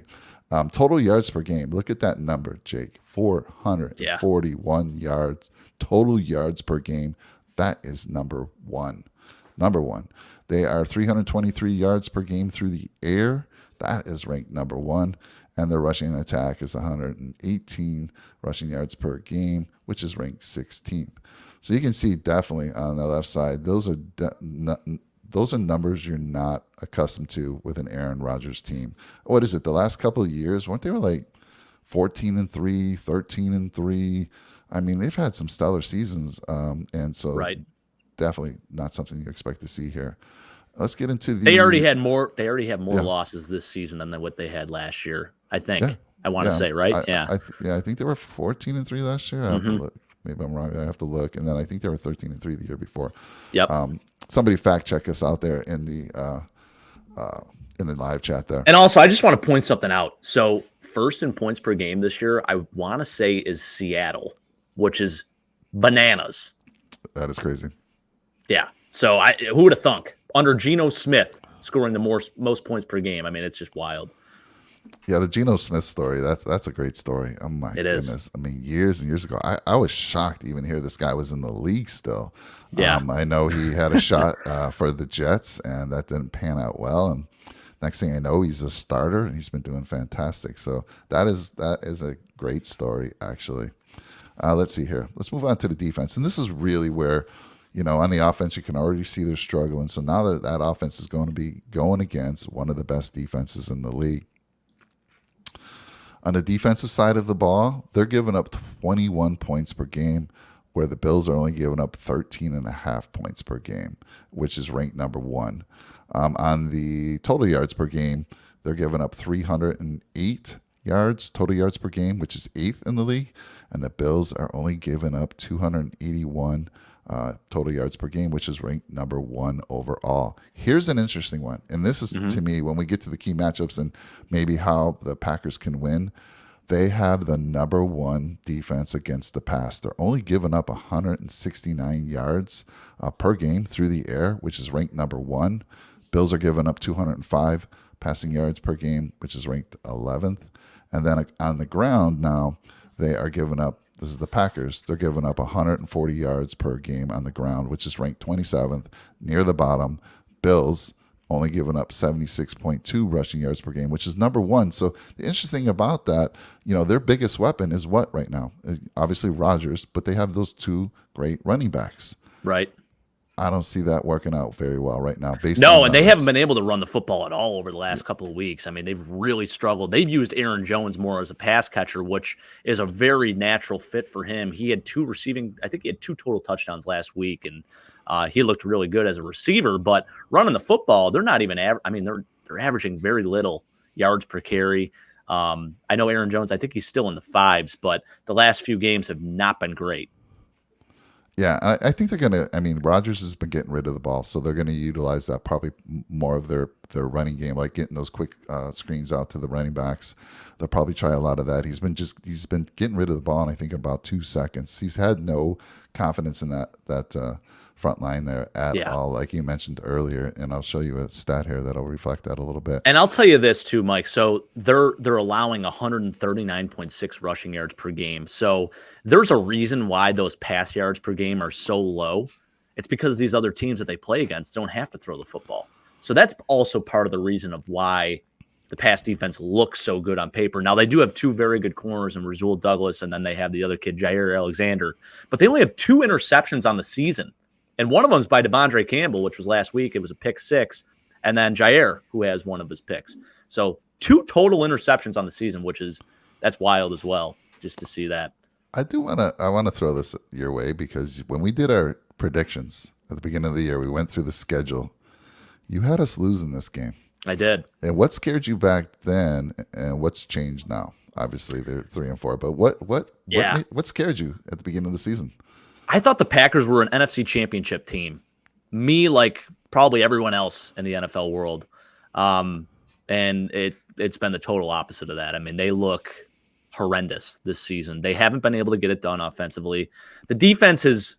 Total yards per game. Look at that number, Jake. 441 yards. Total yards per game. That is number one. Number one. They are 323 yards per game through the air. That is ranked number 1. And their rushing attack is 118 rushing yards per game, which is ranked 16th. So you can see definitely on the left side, those are numbers you're not accustomed to with an Aaron Rodgers team. What is it? The last couple of years, weren't they like 14-3, 13-3? I mean, they've had some stellar seasons, and so definitely not something you expect to see here. Let's get into the. They already had more losses this season than what they had last year. I think. Yeah. I want to say right. I think they were 14-3 last year. I have to look. Maybe I'm wrong. I have to look. And then I think they were 13-3 the year before. Yep. Somebody fact check us out there in the live chat there. And also, I just want to point something out. So first in points per game this year, I want to say is Seattle, which is bananas. That is crazy. Yeah. So who would have thunk? Under Geno Smith scoring the most points per game. I mean, it's just wild. Yeah, the Geno Smith story, that's a great story. Oh, my goodness. I mean, years and years ago, I was shocked to even hear this guy was in the league still. Yeah. I know he had a shot for the Jets, and that didn't pan out well. And next thing I know, he's a starter, and he's been doing fantastic. So that is a great story, actually. Let's see here. Let's move on to the defense. And this is really where, on the offense, you can already see they're struggling. So now that offense is going to be going against one of the best defenses in the league. On the defensive side of the ball, they're giving up 21 points per game, where the Bills are only giving up 13.5 points per game, which is ranked number 1. On the total yards per game, they're giving up 308 yards, total yards per game, which is 8th in the league. And the Bills are only giving up 281 total yards per game, which is ranked number 1 overall. Here's an interesting one. And this is, to me, when we get to the key matchups and maybe how the Packers can win, They have the number one defense against the pass. They're only giving up 169 yards per game through the air, which is ranked number one. Bills are giving up 205 passing yards per game, which is ranked 11th. And then on the ground now, they are giving up, this is the Packers, they're giving up 140 yards per game on the ground, which is ranked 27th, near the bottom. Bills only giving up 76.2 rushing yards per game, which is number one. So the interesting thing about that, their biggest weapon is what right now? Obviously Rodgers, but they have those two great running backs. Right. I don't see that working out very well right now. And they haven't been able to run the football at all over the last couple of weeks. I mean, they've really struggled. They've used Aaron Jones more as a pass catcher, which is a very natural fit for him. He had I think he had 2 total touchdowns last week, and he looked really good as a receiver. But running the football, they're not even they're averaging very little yards per carry. I know Aaron Jones, I think he's still in the 5s, but the last few games have not been great. Yeah, I think they're going to, Rodgers has been getting rid of the ball, so they're going to utilize that probably more of their running game, like getting those quick screens out to the running backs. They'll probably try a lot of that. He's been getting rid of the ball in, I think, about 2 seconds. He's had no confidence in that front line there at all, like you mentioned earlier, and I'll show you a stat here that'll reflect that a little bit. And I'll tell you this too, Mike. So they're allowing 139.6 rushing yards per game. So there's a reason why those pass yards per game are so low. It's because these other teams that they play against don't have to throw the football. So that's also part of the reason of why the pass defense looks so good on paper. Now, they do have 2 very good corners in Rasul Douglas, and then they have the other kid, Jair Alexander. But they only have 2 interceptions on the season. And one of them is by Devondre Campbell, which was last week. It was a pick 6. And then Jair, who has one of his picks. So 2 total interceptions on the season, that's wild as well, just to see that. I want to throw this your way, because when we did our predictions at the beginning of the year, we went through the schedule. You had us losing this game. I did. And what scared you back then, and what's changed now? Obviously, they're 3-4, but what scared you at the beginning of the season? I thought the Packers were an NFC Championship team. Me, like probably everyone else in the NFL world. And it's been the total opposite of that. I mean, they look horrendous this season. They haven't been able to get it done offensively. The defense is,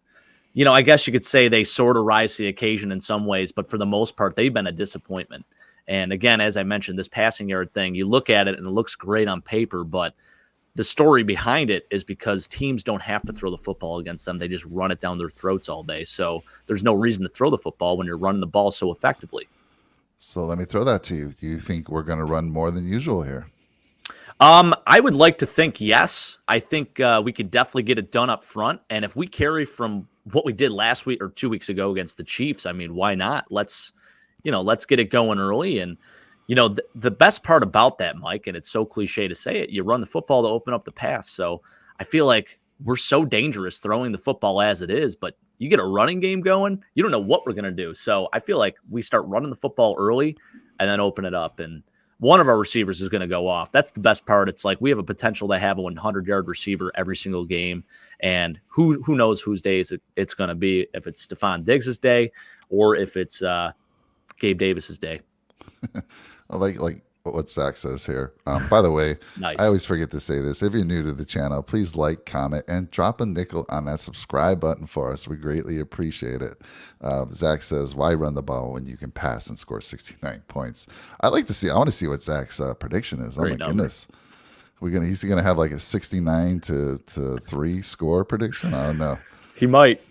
I guess you could say they sort of rise to the occasion in some ways, but for the most part, they've been a disappointment. And again, as I mentioned, this passing yard thing, you look at it and it looks great on paper, but the story behind it is because teams don't have to throw the football against them. They just run it down their throats all day. So there's no reason to throw the football when you're running the ball so effectively. So let me throw that to you. Do you think we're going to run more than usual here? I would like to think yes. I think we could definitely get it done up front. And if we carry from what we did last week or 2 weeks ago against the Chiefs, why not? Let's get it going early. And the best part about that, Mike, and it's so cliche to say it, you run the football to open up the pass. So I feel like we're so dangerous throwing the football as it is, but you get a running game going, you don't know what we're going to do. So I feel like we start running the football early and then open it up. And one of our receivers is going to go off. That's the best part. It's like we have a potential to have a 100-yard receiver every single game. And who knows whose day it's going to be, if it's Stephon Diggs' day or if it's Gabe Davis's day. I like what Zach says here. By the way, nice. I always forget to say this. If you're new to the channel, please like, comment, and drop a nickel on that subscribe button for us. We greatly appreciate it. Zach says, why run the ball when you can pass and score 69 points? I want to see what Zach's prediction is. Great oh, my number. Goodness. He's going to have like a 69 to 3 score prediction? I don't know. He might.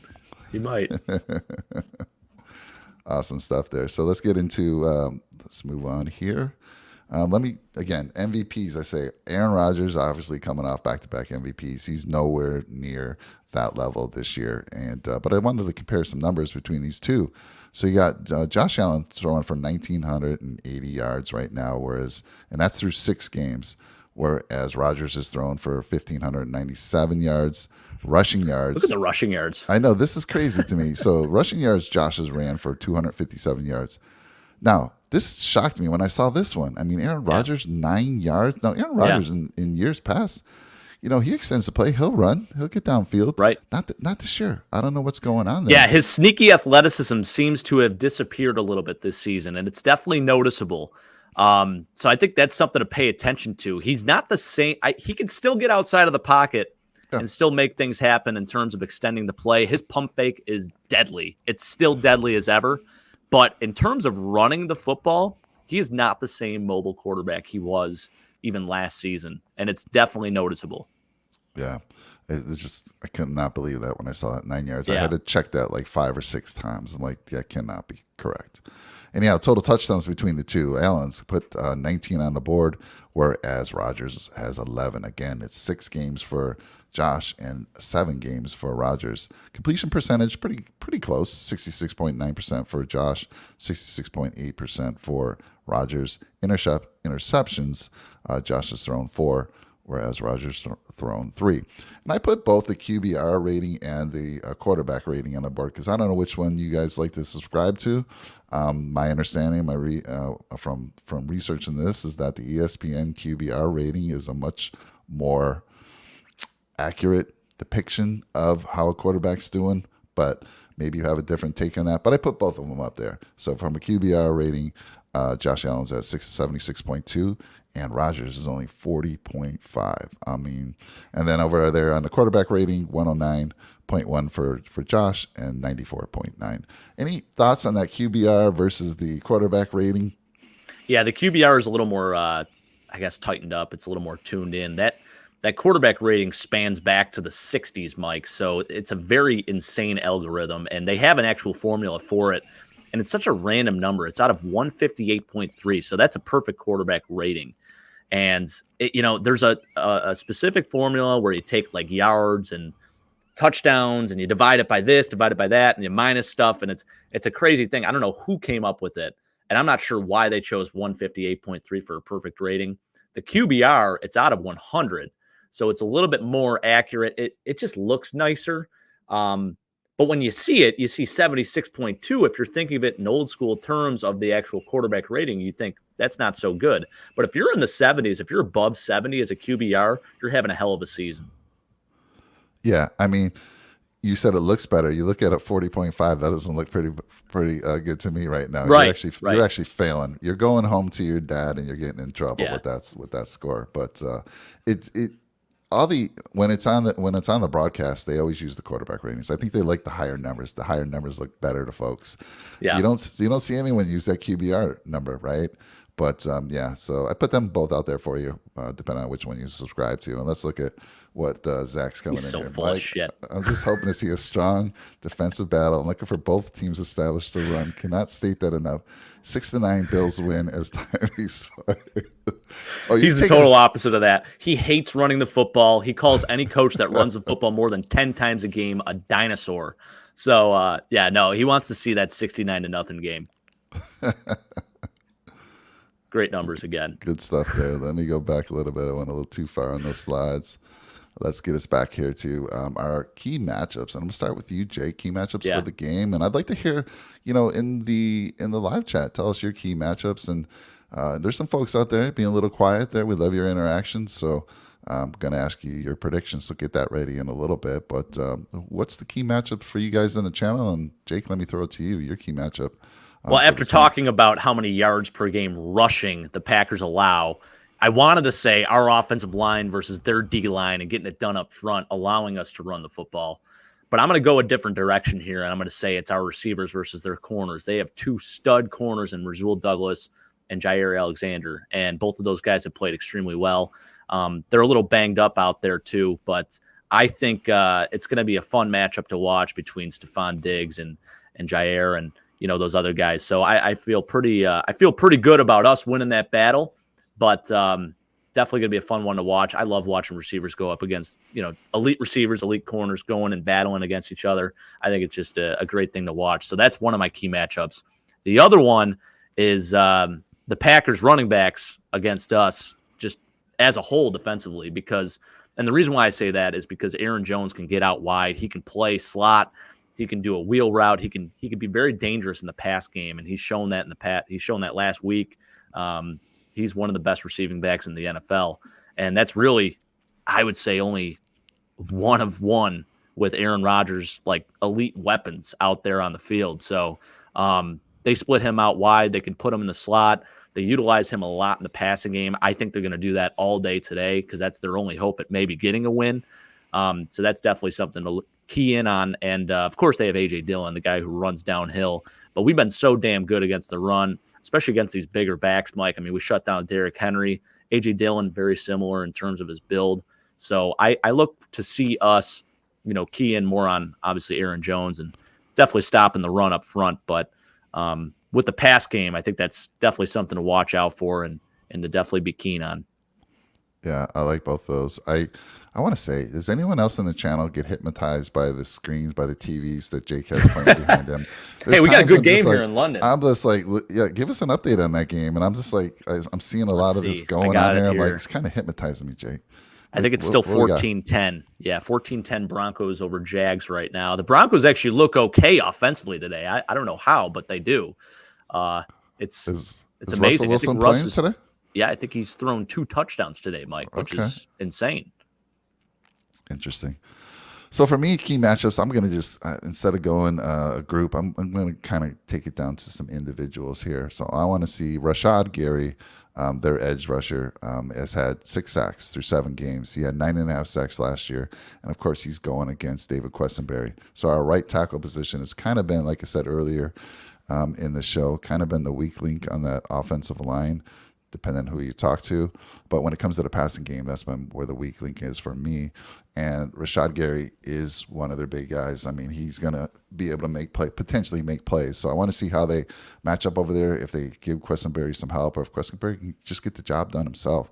Awesome stuff there. So let's get into, let's move on here. MVPs, I say Aaron Rodgers, obviously coming off back-to-back MVPs. He's nowhere near that level this year. But I wanted to compare some numbers between these two. So you got Josh Allen throwing for 1,980 yards right now, and that's through 6 games, whereas Rodgers is throwing for 1,597 yards. Rushing yards. Look at the rushing yards. I know, this is crazy to me. So rushing yards, Josh has ran for 257 yards. Now, this shocked me when I saw this one. Aaron Rodgers, 9 yards. Now, Aaron Rodgers in years past, he extends the play. He'll run. He'll get downfield. Right. Not this year. I don't know what's going on there. Yeah, his sneaky athleticism seems to have disappeared a little bit this season, and it's definitely noticeable. So I think that's something to pay attention to. He's not the same. He can still get outside of the pocket and still make things happen in terms of extending the play. His pump fake is deadly. It's still deadly as ever. But in terms of running the football, he is not the same mobile quarterback he was even last season. And it's definitely noticeable. Yeah. It's just, I could not believe that when I saw that 9 yards. Yeah. I had to check that like 5 or 6 times. I'm like, yeah, cannot be correct. And yeah, total touchdowns between the two. Allen's put 19 on the board, whereas Rodgers has 11. Again, it's 6 games for Josh and 7 games for Rodgers. Completion percentage, pretty close, 66.9% for Josh, 66.8% for Rodgers. Interceptions, Josh has thrown 4, whereas Rodgers thrown 3. And I put both the QBR rating and the quarterback rating on the board because I don't know which one you guys like to subscribe to. My understanding, from researching this, is that the ESPN QBR rating is a much more accurate depiction of how a quarterback's doing, but maybe you have a different take on that. But I put both of them up there. So from a QBR rating, Josh Allen's at 76.2 and Rodgers is only 40.5. I mean, and then over there on the quarterback rating, 109.1 for Josh and 94.9. Any thoughts on that QBR versus the quarterback rating? Yeah, the QBR is a little more, tightened up. It's a little more tuned in. That quarterback rating spans back to the 60s, Mike. So it's a very insane algorithm, and they have an actual formula for it. And it's such a random number. It's out of 158.3. So that's a perfect quarterback rating. And, there's a specific formula where you take like yards and touchdowns and you divide it by this, divide it by that, and you minus stuff. And it's a crazy thing. I don't know who came up with it. And I'm not sure why they chose 158.3 for a perfect rating. The QBR, it's out of 100. So it's a little bit more accurate. It just looks nicer. But when you see it, you see 76.2. If you're thinking of it in old school terms of the actual quarterback rating, you think that's not so good. But if you're in the 70s, if you're above 70 as a QBR, you're having a hell of a season. Yeah, I mean, you said it looks better. You look at it 40.5. That doesn't look pretty good to me right now. Right, you're actually failing. You're going home to your dad and you're getting in trouble with that score. But when it's on the broadcast, they always use the quarterback ratings. I think they like the higher numbers. The higher numbers look better to folks. Yeah. You don't see anyone use that QBR number, right? But so I put them both out there for you, depending on which one you subscribe to. And let's look at what Zach's coming in here. Full of shit. I'm just hoping to see a strong defensive battle. I'm looking for both teams established to run. Cannot state that enough. 6-9 Bills win as time expired. He's the total opposite of that. He hates running the football. He calls any coach that runs the football more than 10 times a game a dinosaur. So, he wants to see that 69-0 game. Great numbers again. Good stuff there. Let me go back a little bit. I went a little too far on those slides. Let's get us back here to our key matchups. And I'm going to start with you, Jake. Key matchups for the game. And I'd like to hear, in the live chat, tell us your key matchups. And there's some folks out there being a little quiet there. We love your interaction. So I'm going to ask you your predictions. So get that ready in a little bit. But what's the key matchups for you guys on the channel? And Jake, let me throw it to you. Your key matchup. Well, after talking about how many yards per game rushing the Packers allow, I wanted to say our offensive line versus their D-line and getting it done up front, allowing us to run the football. But I'm going to go a different direction here, and I'm going to say it's our receivers versus their corners. They have 2 stud corners in Rasul Douglas and Jair Alexander, and both of those guys have played extremely well. They're a little banged up out there too, but I think it's going to be a fun matchup to watch between Stephon Diggs and Jair and those other guys. So I feel pretty good about us winning that battle. But definitely going to be a fun one to watch. I love watching receivers go up against, elite receivers, elite corners going and battling against each other. I think it's just a great thing to watch. So that's one of my key matchups. The other one is the Packers running backs against us just as a whole defensively and the reason why I say that is because Aaron Jones can get out wide. He can play slot. He can do a wheel route. He can be very dangerous in the pass game, and he's shown that He's shown that last week. He's one of the best receiving backs in the NFL. And that's really, I would say, only one of one with Aaron Rodgers, like elite weapons out there on the field. So They split him out wide. They can put him in the slot. They utilize him a lot in the passing game. I think they're going to do that all day today because that's their only hope at maybe getting a win. So that's definitely something to key in on. And, of course, they have A.J. Dillon, the guy who runs downhill. But we've been so damn good against the run, especially against these bigger backs, Mike. I mean, we shut down Derrick Henry. A.J. Dillon, very similar in terms of his build. So I look to see us, key in more on, obviously, Aaron Jones and definitely stopping the run up front. But with the pass game, I think that's definitely something to watch out for and to definitely be keen on. Yeah, I like both those. I want to say, does anyone else on the channel get hypnotized by the screens, by the TVs that Jake has playing behind him? Hey, we got a good game here in London. I'm just like, yeah, give us an update on that game. And I'm just like, I'm seeing a lot of this going on here. I'm like, it's kind of hypnotizing me, Jake. I think it's still 14-10. Yeah, 14-10 Broncos over Jags right now. The Broncos actually look okay offensively today. I don't know how, but they do. It's amazing. Russell Wilson playing today? Yeah, I think he's thrown 2 touchdowns today, Mike, which is insane. Interesting. So for me, key matchups, I'm going to just, instead of going a group, I'm going to kind of take it down to some individuals here. So I want to see Rashad Gary, their edge rusher, has had 6 sacks through 7 games. He had 9.5 sacks last year. And, of course, he's going against David Quessenberry. So our right tackle position has kind of been, like I said earlier in the show, kind of been the weak link on that offensive line, depending on who you talk to. But when it comes to the passing game, that's been where the weak link is for me. And Rashad Gary is one of their big guys. I mean, he's going to be able to potentially make plays. So I want to see how they match up over there, if they give Quessenberry some help or if Quessenberry can just get the job done himself.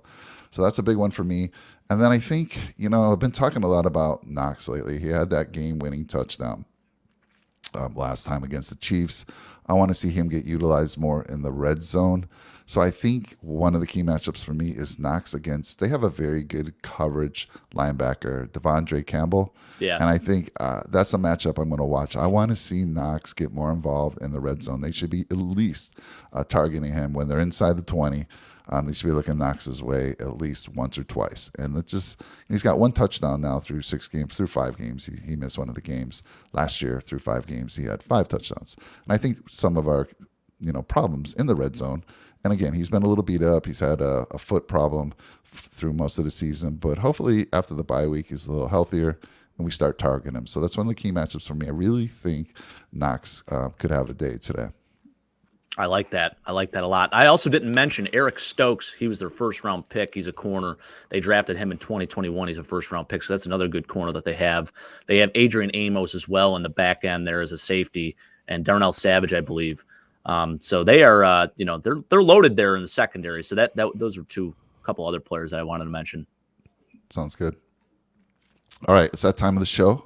So that's a big one for me. And then I think, I've been talking a lot about Knox lately. He had that game-winning touchdown last time against the Chiefs. I want to see him get utilized more in the red zone. So I think one of the key matchups for me is Knox they have a very good coverage linebacker, Devondre Campbell. Yeah. And I think that's a matchup I'm going to watch. I want to see Knox get more involved in the red zone. They should be at least targeting him when they're inside the 20. They should be looking Knox's way at least once or twice. And he's got 1 touchdown now through 5 games. He missed one of the games last year through 5 games. He had 5 touchdowns. And I think some of our, problems in the red zone. And again, he's been a little beat up. He's had a foot problem through most of the season. But hopefully after the bye week, he's a little healthier and we start targeting him. So that's one of the key matchups for me. I really think Knox could have a day today. I like that. I like that a lot. I also didn't mention Eric Stokes. He was their first-round pick. He's a corner. They drafted him in 2021. He's a first-round pick, so that's another good corner that they have. They have Adrian Amos as well in the back end there as a safety, and Darnell Savage, I believe. So they are, they're loaded there in the secondary. So those are a couple other players that I wanted to mention. Sounds good. All right, it's that time of the show.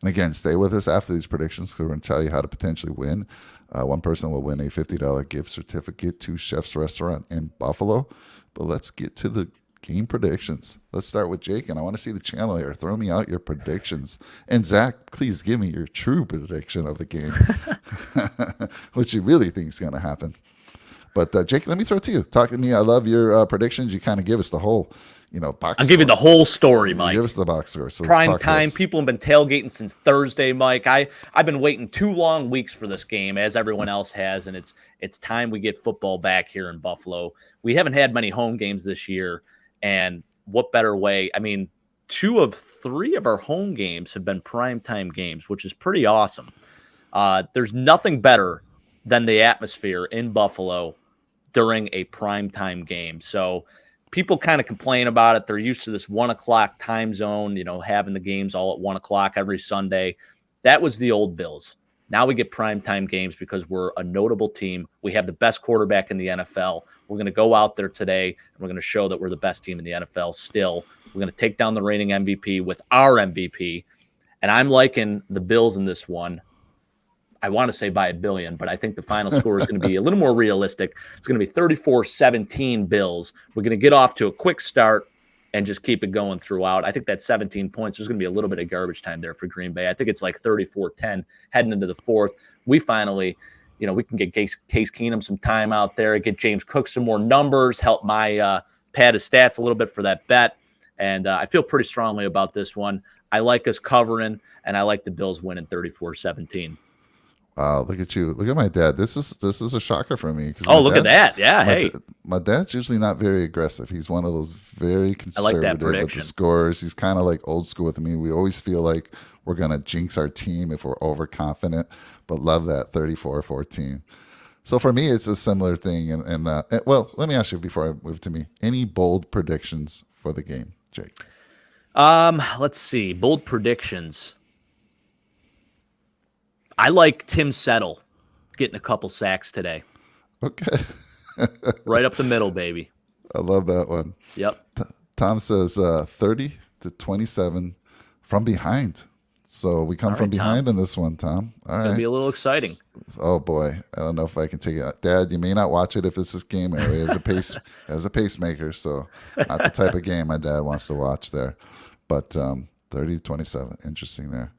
And again, stay with us after these predictions because we're going to tell you how to potentially win. One person will win a $50 gift certificate to Chef's Restaurant in Buffalo. But let's get to the game predictions. Let's start with Jake, and I want to see the channel here. Throw me out your predictions. And Zach, please give me your true prediction of the game, what you really think is going to happen. But Jake, let me throw it to you. Talk to me. I love your predictions. You kind of give us the whole box I'll give you the whole story, Mike. Give us the box score. So prime time. People have been tailgating since Thursday, Mike. I've been waiting 2 long weeks for this game, as everyone else has, and it's time we get football back here in Buffalo. We haven't had many home games this year, and what better way? I mean, 2 of 3 of our home games have been primetime games, which is pretty awesome. There's nothing better than the atmosphere in Buffalo during a primetime game. So people kind of complain about it. They're used to this 1 o'clock time zone, having the games all at 1 o'clock every Sunday. That was the old Bills. Now we get primetime games because we're a notable team. We have the best quarterback in the NFL. We're going to go out there today, and we're going to show that we're the best team in the NFL still. We're going to take down the reigning MVP with our MVP, and I'm liking the Bills in this one. I want to say by 1 billion, but I think the final score is going to be a little more realistic. It's going to be 34-17 Bills. We're going to get off to a quick start and just keep it going throughout. I think that 17 points, there's going to be a little bit of garbage time there for Green Bay. I think it's like 34-10 heading into the 4th. We finally, we can get Case Keenum some time out there, get James Cook some more numbers, help my pad his stats a little bit for that bet. And I feel pretty strongly about this one. I like us covering, and I like the Bills winning 34-17. Look at you. Look at my dad. This is a shocker for me. Oh, look at that. Yeah. Hey, my dad's usually not very aggressive. He's one of those very I like that conservative with the prediction. scores. He's kind of like old school with me. We always feel like we're going to jinx our team if we're overconfident, but love that 34-14. So for me, it's a similar thing. Well, let me ask you before I move to me, any bold predictions for the game, Jake? Let's see. Bold predictions. I like Tim Settle getting a couple sacks today. Okay. Right up the middle, baby. I love that one. Yep. Tom says 30-27 from behind. So we come from behind Tom. in this one, Tom. All right. It'll be a little exciting. Oh boy, I don't know if I can take it. Dad, you may not watch it if this is game area as a pacemaker. So not the type of game my dad wants to watch there. But 30-27, interesting there.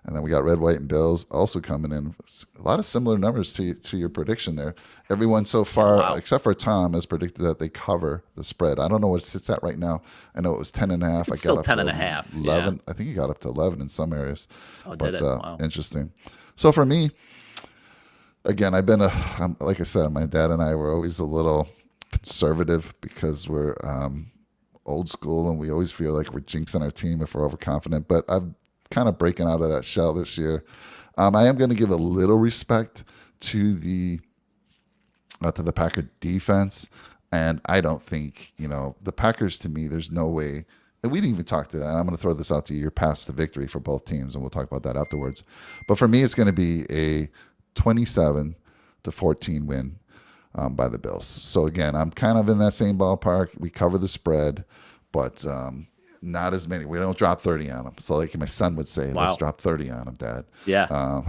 And then we got Red, White, and Bills also coming in. A lot of similar numbers to your prediction there. Everyone so far, except for Tom, has predicted that they cover the spread. I don't know what it sits at right now. I know it was 10.5. It's still 10.5. 11. Yeah. I think he got up to 11 in some areas. Oh, but did it? Wow. Interesting. So for me, again, like I said, my dad and I were always a little conservative because we're old school and we always feel like we're jinxing our team if we're overconfident. But I've kind of breaking out of that shell this year. I am going to give a little respect to the Packer defense, and I don't think the Packers. To me, there's no way. And we didn't even talk to that. And I'm going to throw this out to you. You're past the victory for both teams, and we'll talk about that afterwards. But for me, it's going to be a 27-14 win by the Bills. So again, I'm kind of in that same ballpark. We cover the spread, but not as many. We don't drop 30 on them. So like my son would say, let's drop 30 on them, Dad. Yeah.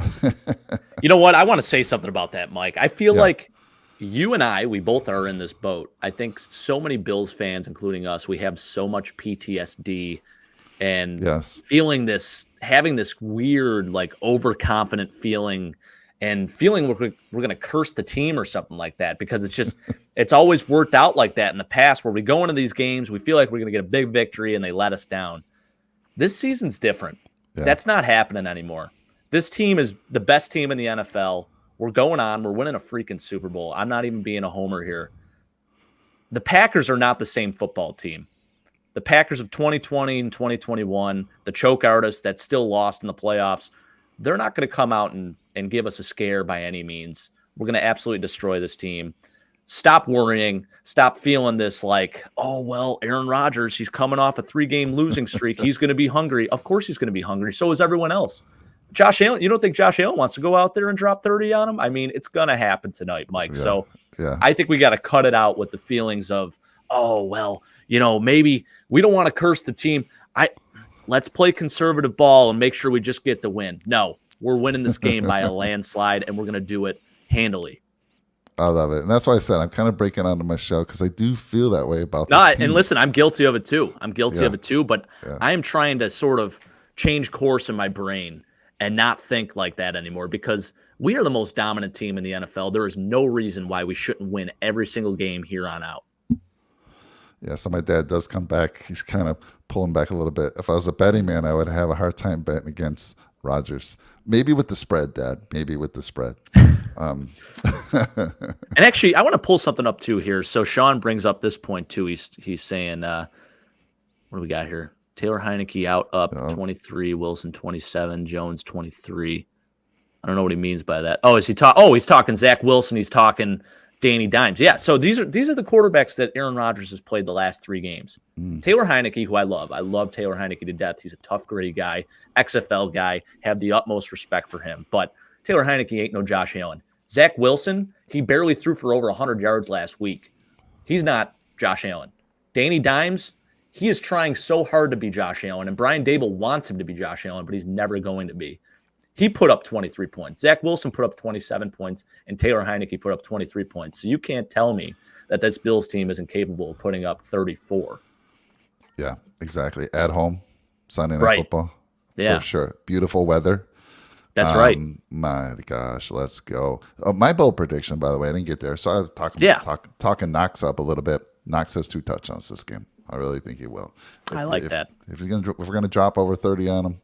You know what? I want to say something about that, Mike. I feel like you and I, we both are in this boat. I think so many Bills fans, including us, we have so much PTSD and having this weird, like overconfident feeling and feeling we're going to curse the team or something like that, because it's always worked out like that in the past where we go into these games, we feel like we're going to get a big victory and they let us down. This season's different. Yeah. That's not happening anymore. This team is the best team in the NFL. We're going on. We're winning a freaking Super Bowl. I'm not even being a homer here. The Packers are not the same football team. The Packers of 2020 and 2021, the choke artists that still lost in the playoffs, they're not going to come out and give us a scare by any means. We're going to absolutely destroy this team. Stop worrying. Stop feeling this like, oh, well, Aaron Rodgers, he's coming off a 3-game losing streak. He's going to be hungry. Of course he's going to be hungry. So is everyone else. Josh Allen, you don't think Josh Allen wants to go out there and drop 30 on him? I mean, it's going to happen tonight, Mike. Yeah, so I think we got to cut it out with the feelings of, oh, well, maybe we don't want to curse the team. Let's play conservative ball and make sure we just get the win. No, we're winning this game by a landslide, and we're going to do it handily. I love it. And that's why I said I'm kind of breaking out of my shell because I do feel that way about this team. And listen, I'm guilty of it too. But I am trying to sort of change course in my brain and not think like that anymore, because we are the most dominant team in the NFL. There is no reason why we shouldn't win every single game here on out. Yeah, so my dad does come back. He's kind of pulling back a little bit. If I was a betting man, I would have a hard time betting against Rodgers. Maybe with the spread, Dad. Maybe with the spread. And actually, I want to pull something up too here. So Sean brings up this point too. He's saying, what do we got here? Taylor Heineke up 23, Wilson 27, Jones 23. I don't know what he means by that. Oh, he's talking Zach Wilson. He's talking Danny Dimes. Yeah, so these are the quarterbacks that Aaron Rodgers has played the last 3 games. Taylor Heineke, who I love Taylor Heineke to death. He's a tough, gritty guy, XFL guy, have the utmost respect for him. But Taylor Heineke ain't no Josh Allen. Zach Wilson, he barely threw for over 100 yards last week. He's not Josh Allen. Danny Dimes, he is trying so hard to be Josh Allen, and Brian Dable wants him to be Josh Allen, but he's never going to be. He put up 23 points. Zach Wilson put up 27 points, and Taylor Heineke put up 23 points. So you can't tell me that this Bills team isn't capable of putting up 34. Yeah, exactly. At home, Sunday Night Football. Yeah. For sure. Beautiful weather. That's right. My gosh, let's go. My bold prediction, by the way, I didn't get there. So I was talking Knox up a little bit. Knox has 2 touchdowns this game. I really think he will. I like that. If we're going to drop over 30 on him,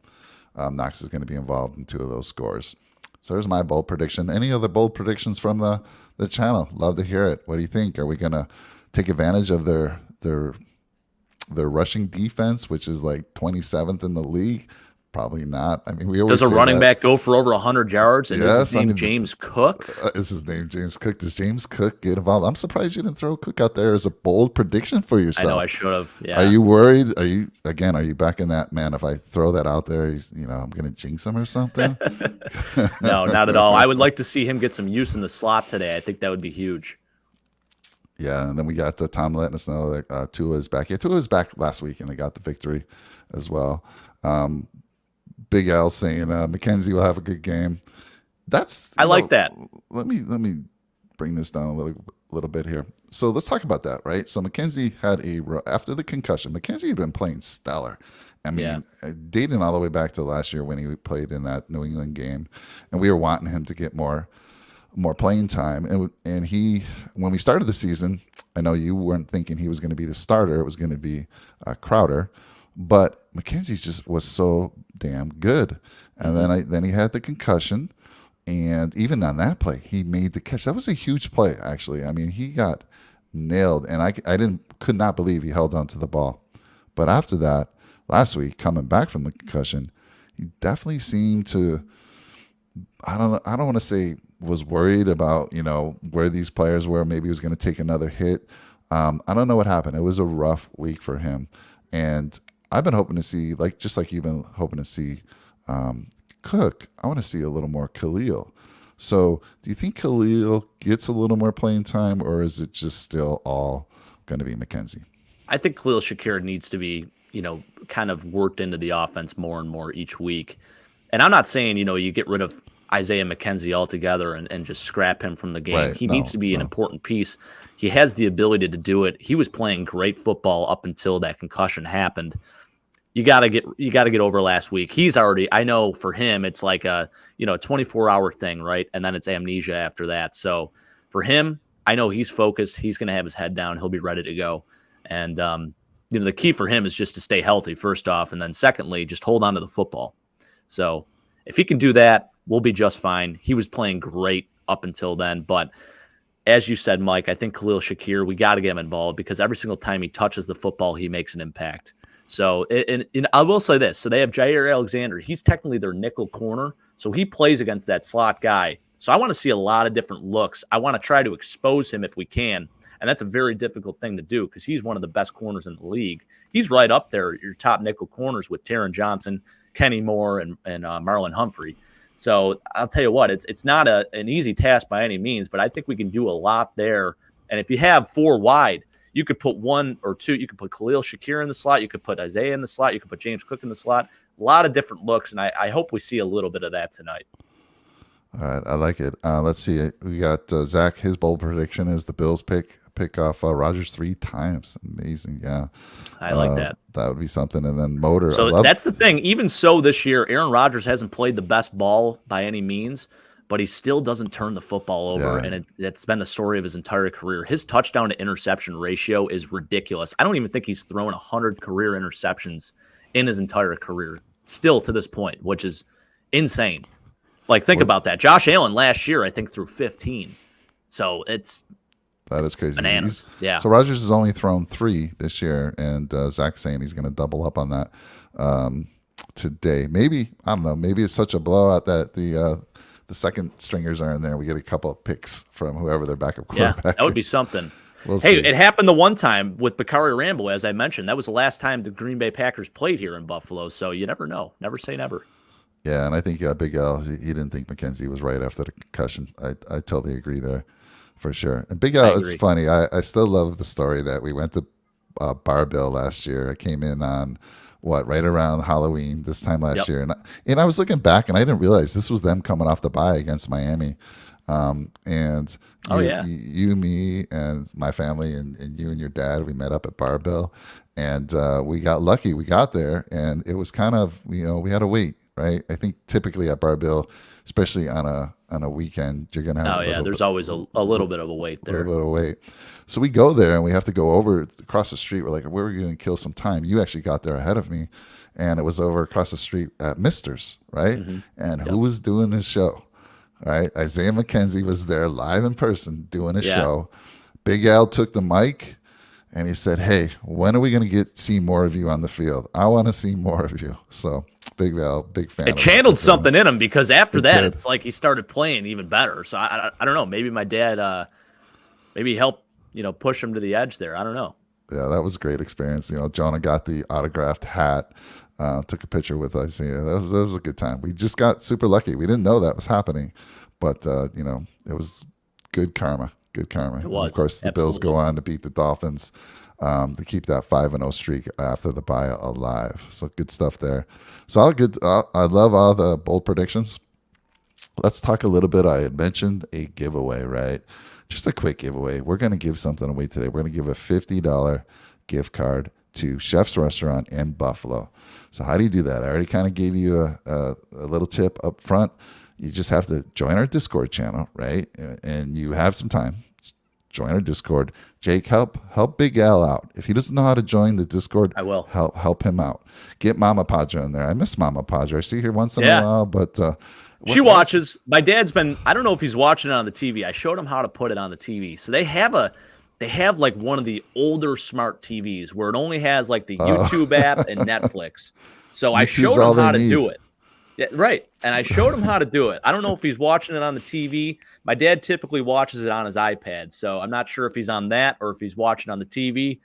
Knox is going to be involved in 2 of those scores. So there's my bold prediction. Any other bold predictions from the channel? Love to hear it. What do you think? Are we gonna take advantage of their rushing defense, which is like 27th in the league? Probably not. I mean, we always Does a say running that. back go for over 100 yards? And is Yes, his I name mean, James Cook? Is his name James Cook? Does James Cook get involved? I'm surprised you didn't throw Cook out there as a bold prediction for I yourself. know I should have. Yeah. Are you worried? Are you back in that, man? If I throw that out there, I'm going to jinx him or something? No, not at all. I would like to see him get some use in the slot today. I think that would be huge. Yeah, and then we got Tom letting us know that Tua is back. Yeah, Tua was back last week, and they got the victory as well. Big Al saying McKenzie will have a good game. I like that. Let me bring this down a little bit here. So let's talk about that, right? So McKenzie had after the concussion, McKenzie had been playing stellar. I mean, dating all the way back to last year when he played in that New England game, and we were wanting him to get more playing time. And he, when we started the season, I know you weren't thinking he was going to be the starter. It was going to be Crowder. But McKenzie just was so damn good. And then he had the concussion. And even on that play, he made the catch. That was a huge play, actually. I mean, he got nailed. And I could not believe he held on to the ball. But after that, last week, coming back from the concussion, he definitely seemed to, I don't want to say was worried about, where these players were. Maybe he was going to take another hit. I don't know what happened. It was a rough week for him. And I've been hoping to see, just like you've been hoping to see Cook, I want to see a little more Khalil. So do you think Khalil gets a little more playing time, or is it just still all going to be McKenzie? I think Khalil Shakir needs to be, kind of worked into the offense more and more each week. And I'm not saying, you get rid of Isaiah McKenzie altogether and just scrap him from the game. Right. He needs to be an important piece. He has the ability to do it. He was playing great football up until that concussion happened. You got to get over last week. He's already, I know for him, it's like a 24-hour thing, right? And then it's amnesia after that. So for him, I know he's focused. He's going to have his head down. He'll be ready to go. And, the key for him is just to stay healthy, first off. And then secondly, just hold on to the football. So if he can do that, we'll be just fine. He was playing great up until then. But as you said, Mike, I think Khalil Shakir, we got to get him involved because every single time he touches the football, he makes an impact. So and I will say this. So they have Jair Alexander. He's technically their nickel corner. So he plays against that slot guy. So I want to see a lot of different looks. I want to try to expose him if we can. And that's a very difficult thing to do because he's one of the best corners in the league. He's right up there, your top nickel corners with Taron Johnson, Kenny Moore, and Marlon Humphrey. So I'll tell you what, it's not an easy task by any means, but I think we can do a lot there. And if you have four wide, you could put one or two. You could put Khalil Shakir in the slot. You could put Isaiah in the slot. You could put James Cook in the slot. A lot of different looks, and I hope we see a little bit of that tonight. All right, I like it. Let's see. We got Zach. His bold prediction is the Bills pick off Rodgers 3 times. Amazing, yeah. I like that. That would be something. And then Motor. So that's the thing. Even so, this year, Aaron Rodgers hasn't played the best ball by any means, but he still doesn't turn the football over, and that's been the story of his entire career. His touchdown to interception ratio is ridiculous. I don't even think he's thrown 100 career interceptions in his entire career, still to this point, which is insane. Think about that. Josh Allen last year, I think, threw 15. So that is crazy. Bananas. Yeah. So Rodgers has only thrown 3 this year, and Zach's saying he's going to double up on that today. Maybe, I don't know, maybe it's such a blowout that the second stringers are in there. We get a couple of picks from whoever their backup quarterback. Yeah, that would be something. We'll see. It happened the one time with Bakari Rambo, as I mentioned. That was the last time the Green Bay Packers played here in Buffalo, so you never know. Never say never. Yeah, and I think Big Al, he didn't think McKenzie was right after the concussion. I totally agree there, for sure. And Big Al, it's funny. I still love the story that we went to Bar Bill last year. I came in on, right around Halloween this time last year. And I was looking back, and I didn't realize this was them coming off the bye against Miami. You, me, and my family, and you and your dad, we met up at Bar Bill. And we got lucky. We got there, and it was kind of, we had to wait. Right, I think typically at Bar Bill, especially on a weekend, you're gonna have. There's always a little bit of a wait there. A little bit of wait. So we go there and we have to go over across the street. We're like, we're going to kill some time. You actually got there ahead of me, and it was over across the street at Mister's, right? Mm-hmm. And who was doing his show? right? Isaiah McKenzie was there live in person doing a Yeah. show. Big Al took the mic and he said, "Hey, when are we going to see more of you on the field? I want to see more of you." So Big Al, big fan. It of channeled that. something in him because after that, did. it's like he started playing even better. So I don't know. Maybe my dad, maybe helped, push him to the edge there. I don't know. Yeah, that was a great experience. Jonah got the autographed hat, took a picture with Isaiah. That was a good time. We just got super lucky. We didn't know that was happening, but it was good karma. Good karma. It was. And of course, the Bills go on to beat the Dolphins to keep that 5-0 streak after the bye alive. So good stuff there. So I love all the bold predictions. Let's talk a little bit. I had mentioned a giveaway, right? Just a quick giveaway. We're going to give something away today. We're going to give a $50 gift card to Chef's Restaurant in Buffalo. So how do you do that? I already kind of gave you a little tip up front. You just have to join our Discord channel, right? And you have some time. Join our Discord. Jake, help Big Al out. If he doesn't know how to join the Discord, I will. Help him out. Get Mama Padre in there. I miss Mama Padre. I see her once in a while, but she watches. My dad's been, I don't know if he's watching it on the TV. I showed him how to put it on the TV. So they have like one of the older smart TVs where it only has like the YouTube app and Netflix. So I showed him how to do it. Yeah, right. And I showed him how to do it. I don't know if he's watching it on the TV. My dad typically watches it on his iPad. So I'm not sure if he's on that or if he's watching on the TV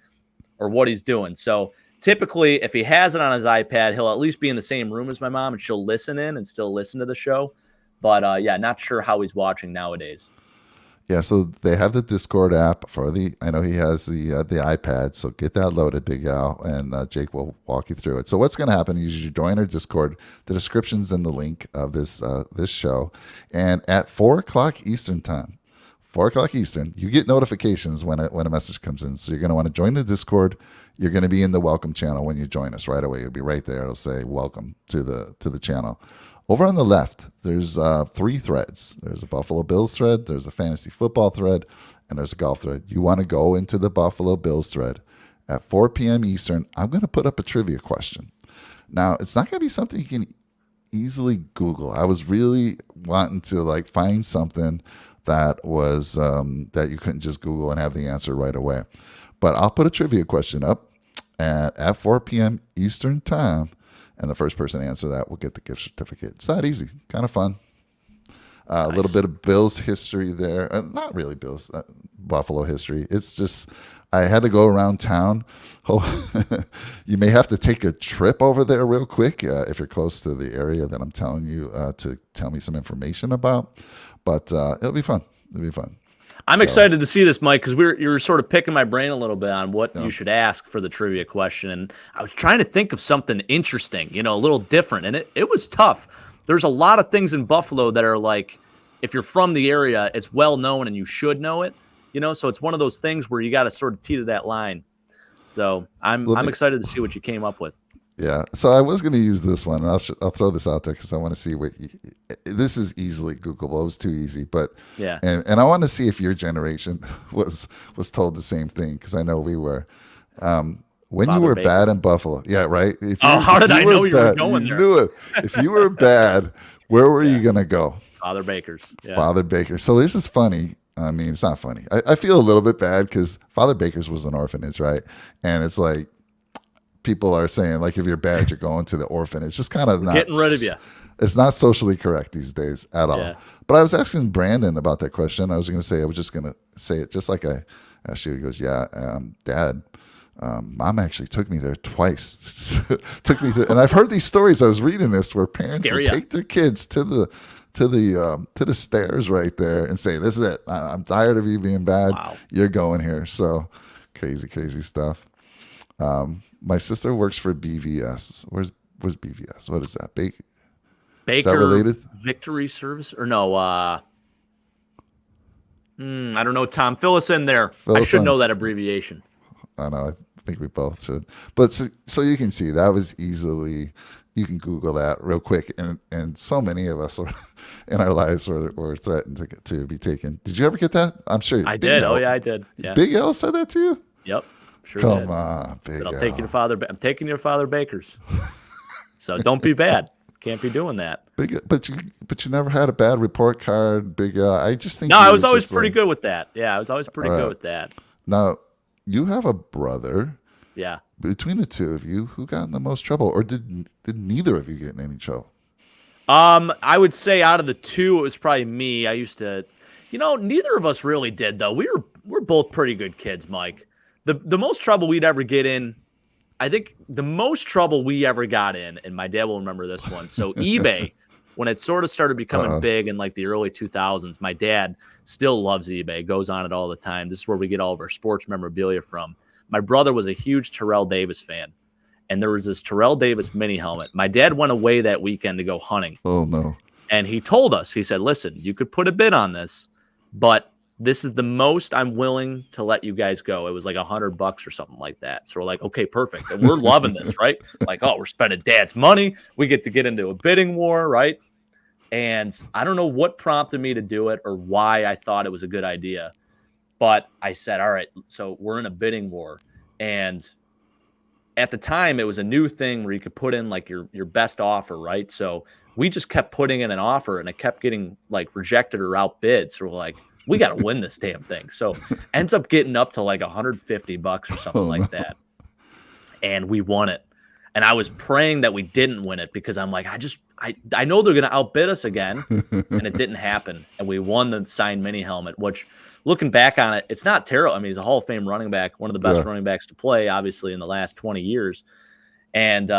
or what he's doing. So typically, if he has it on his iPad, he'll at least be in the same room as my mom and she'll listen in and still listen to the show. But not sure how he's watching nowadays. Yeah, so they have the Discord app I know he has the iPad, so get that loaded, Big Al, and Jake will walk you through it. So what's going to happen is you join our Discord. The description's in the link of this show, and at 4:00 Eastern time, 4:00 Eastern, you get notifications when a message comes in. So you're going to want to join the Discord. You're going to be in the welcome channel when you join us right away. You'll be right there. It'll say welcome to the channel. Over on the left, there's 3 threads. There's a Buffalo Bills thread, there's a fantasy football thread, and there's a golf thread. You want to go into the Buffalo Bills thread. At 4 p.m. Eastern, I'm going to put up a trivia question. Now, it's not going to be something you can easily Google. I was really wanting to find something that was that you couldn't just Google and have the answer right away. But I'll put a trivia question up at 4 p.m. Eastern time. And the first person to answer that will get the gift certificate. It's that easy. Kind of fun. Nice. A little bit of Bills history there. Not really Bills, Buffalo history. It's just I had to go around town. Oh, you may have to take a trip over there real quick if you're close to the area that I'm telling you to tell me some information about. But it'll be fun. It'll be fun. I'm excited to see this, Mike, because you were sort of picking my brain a little bit on what you should ask for the trivia question. And I was trying to think of something interesting, a little different. And it was tough. There's a lot of things in Buffalo that are like, if you're from the area, it's well known and you should know it, so it's one of those things where you got to sort of teeter that line. So I'm excited to see what you came up with. Yeah, so I was going to use this one, and I'll throw this out there because I want to see this is easily Googleable. It was too easy, but yeah, and I want to see if your generation was told the same thing because I know we were. When Father you were Baker. Bad in Buffalo, yeah, right. How did I know you were going there? You knew it. If you were bad, where were you going to go? Father Baker's. Yeah. Father Baker. So this is funny. I mean, it's not funny. I feel a little bit bad because Father Baker's was an orphanage, right? And it's like. People are saying if you're bad, you're going to the orphanage. Just kind of not getting rid of you. It's not socially correct these days at all. Yeah. But I was asking Brandon about that question. I was just going to say it just like I asked you. He goes, "Yeah, Dad, Mom actually took me there twice. Took me there, and I've heard these stories. I was reading this where parents would take their kids to the stairs right there and say, "This is it. I'm tired of you being bad. Wow. You're going here." So crazy stuff. My sister works for BVS. Where's BVS? What is that? Baker. Is that related? Victory Service or no? I don't know. Tom, fill us in there. I should know that abbreviation. I know. I think we both should. But so you can see that was easily. You can Google that real quick, and so many of us in our lives were threatened to be taken. Did you ever get that? I'm sure I did. Oh yeah, I did. Yeah. Big L said that to you. Yep. Sure Come did. on, Big L. I'm taking your Father Baker's. So don't be bad. Can't be doing that. But you never had a bad report card. I just think No, I you was were always just pretty like, good with that. Yeah, I was always pretty all good right. with that. Now you have a brother. Yeah. Between the two of you, who got in the most trouble, or did neither of you get in any trouble? I would say out of the two, it was probably me. I used to, neither of us really did though. We're both pretty good kids, Mike. The most trouble we'd ever get in, I think the most trouble we ever got in, and my dad will remember this one. So eBay, when it sort of started becoming big in like the early 2000s, my dad still loves eBay, goes on it all the time. This is where we get all of our sports memorabilia from. My brother was a huge Terrell Davis fan, and there was this Terrell Davis mini helmet. My dad went away that weekend to go hunting. Oh no. And he told us, he said, listen, you could put a bid on this, but this is the most I'm willing to let you guys go. It was like $100 or something like that. So we're like, okay, perfect. And we're loving this, right? Like, oh, we're spending dad's money. We get to get into a bidding war, right? And I don't know what prompted me to do it or why I thought it was a good idea. But I said, all right, so we're in a bidding war. And at the time, it was a new thing where you could put in like your best offer, right? So we just kept putting in an offer and it kept getting like rejected or outbid. So we're like, we got to win this damn thing. So ends up getting up to like $150 or something like that. And we won it. And I was praying that we didn't win it because I'm like, I know they're going to outbid us again. And it didn't happen. And we won the signed mini helmet, which looking back on it, it's not terrible. I mean, he's a Hall of Fame running back, one of the best running backs to play, obviously, in the last 20 years. And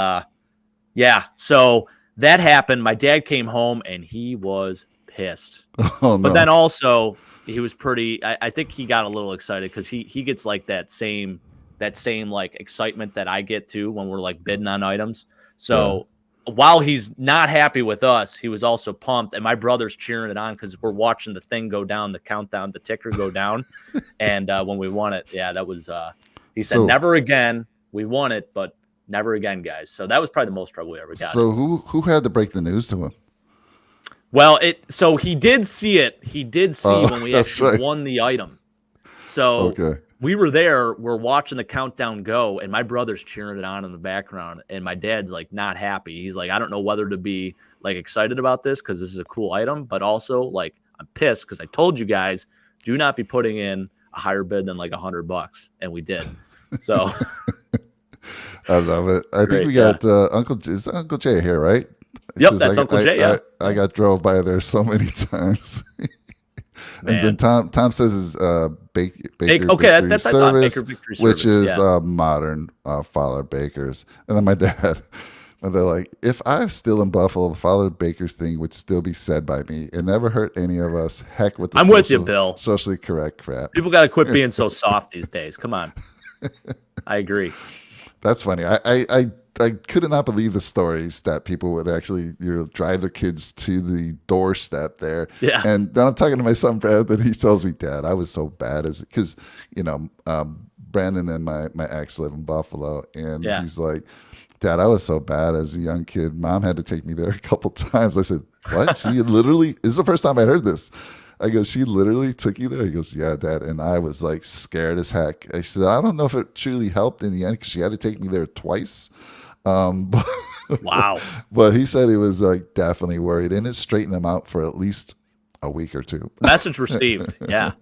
so that happened. My dad came home and he was pissed. Oh, no. But then also he was I think he got a little excited because he gets like that same like excitement that I get too when we're like bidding on items. So while he's not happy with us, he was also pumped. And my brother's cheering it on because we're watching the thing go down, the countdown, the ticker go down. And when we won it, that was he said, never again. We won it, but never again, guys. So that was probably the most trouble we ever got. So who had to break the news to him? Well, so he did see it. He did see when we actually won the item. So we were there. We're watching the countdown go, and my brother's cheering it on in the background, and my dad's like not happy. He's like, I don't know whether to be like excited about this because this is a cool item, but also like I'm pissed because I told you guys do not be putting in a higher bid than like $100, and we did. So I love it. I think we got Uncle Jay here, right? Yep, that's Uncle Jay. Yeah, I got drove by there so many times. And then Tom says is Baker Victory Service, which is modern Father Baker's. And then my dad, and they're like, if I was still in Buffalo, the Father Baker's thing would still be said by me. It never hurt any of us. Heck with the I'm with you, Bill. Socially correct crap. People got to quit being so soft these days. Come on. I agree. That's funny. I could not believe the stories that people would actually drive their kids to the doorstep there. Yeah. And then I'm talking to my son Brad, and he tells me, Dad, I was so bad because Brandon and my ex live in Buffalo, and he's like, Dad, I was so bad as a young kid. Mom had to take me there a couple times. I said, what? She literally, this is the first time I heard this. I go, she literally took you there? He goes, yeah, Dad. And I was like scared as heck. I said, I don't know if it truly helped in the end because she had to take me there twice. Wow. But he said he was like definitely worried, and it straightened him out for at least a week or two. Message received. Yeah,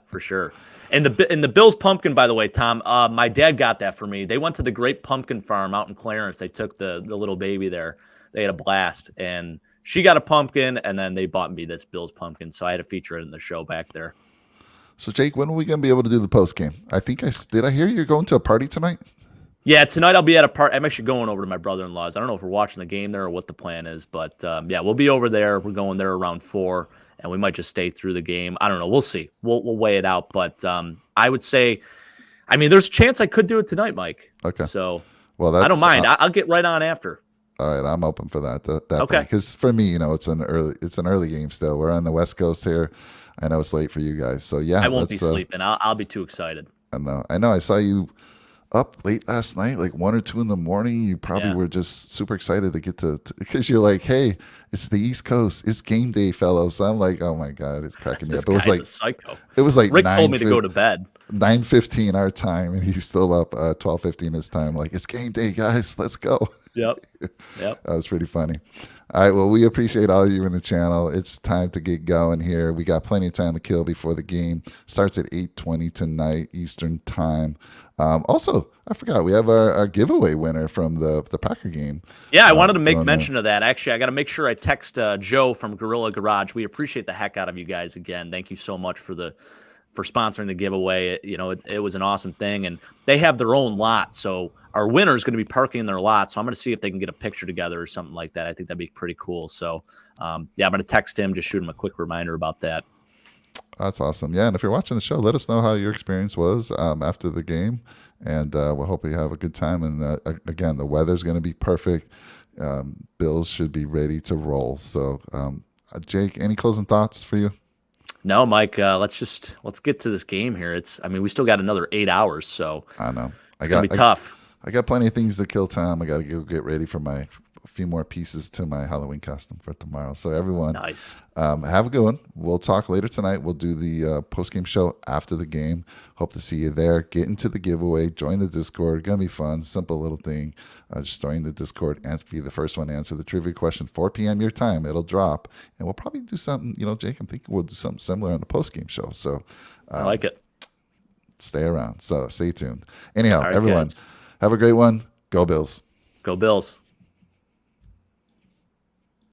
for sure. And the Bill's pumpkin, by the way, Tom, my dad got that for me. They went to the Great Pumpkin Farm out in Clarence. They took the little baby there. They had a blast, and she got a pumpkin, and then they bought me this Bill's pumpkin. So I had to feature it in the show back there. So Jake, when are we going to be able to do the post game? Did I hear you're going to a party tonight? Yeah, tonight I'll be at a party. I'm actually going over to my brother-in-law's. I don't know if we're watching the game there or what the plan is, but we'll be over there. We're going there around 4, and we might just stay through the game. I don't know. We'll see. We'll weigh it out, but I would say, there's a chance I could do it tonight, Mike. Okay. So I don't mind. I'll get right on after. All right, I'm open for that. Okay. Because for me, it's an early game still. We're on the West Coast here. I know it's late for you guys, so yeah. I won't be sleeping. I'll be too excited. I know. I saw you up late last night, like 1 or 2 in the morning. You probably were just super excited to get to because you're like, hey, it's the East Coast. It's game day, fellows. So I'm like, oh my God, it's cracking me up. It was like a psycho. It was like Rick told me to go to bed. 9:15 our time, and he's still up 12:15 his time. Like, it's game day, guys. Let's go. Yep. Yep. That was pretty funny. All right. Well, we appreciate all of you in the channel. It's time to get going here. We got plenty of time to kill before the game. Starts at 8:20 tonight Eastern time. Also, I forgot we have our giveaway winner from the Packer game. Yeah, I wanted to make mention of that. Actually, I got to make sure I text Joe from Gorilla Garage. We appreciate the heck out of you guys again. Thank you so much for sponsoring the giveaway. It was an awesome thing, and they have their own lot, so our winner is going to be parking in their lot. So I'm going to see if they can get a picture together or something like that. I think that'd be pretty cool. So I'm going to text him, just shoot him a quick reminder about that. That's awesome. Yeah, and if you're watching the show, let us know how your experience was after the game, and we'll hope you have a good time. And again, the weather's going to be perfect. Bills should be ready to roll. So, Jake, any closing thoughts for you? No, Mike. Let's get to this game here. We still got another 8 hours, so I know it's gonna be tough. I got plenty of things to kill time. I got to go get ready for a few more pieces to my Halloween costume for tomorrow. So everyone, nice. Have a good one. We'll talk later tonight. We'll do the post-game show after the game. Hope to see you there. Get into the giveaway. Join the Discord. Gonna be fun. Simple little thing. Just join the Discord and be the first one to answer the trivia question. 4 p.m. your time. It'll drop, and we'll probably do something. Jake, I'm thinking we'll do something similar on the post-game show. So I like it. Stay around. So stay tuned. Anyhow, right, everyone. guys. Have a great one. Go Bills. Go Bills.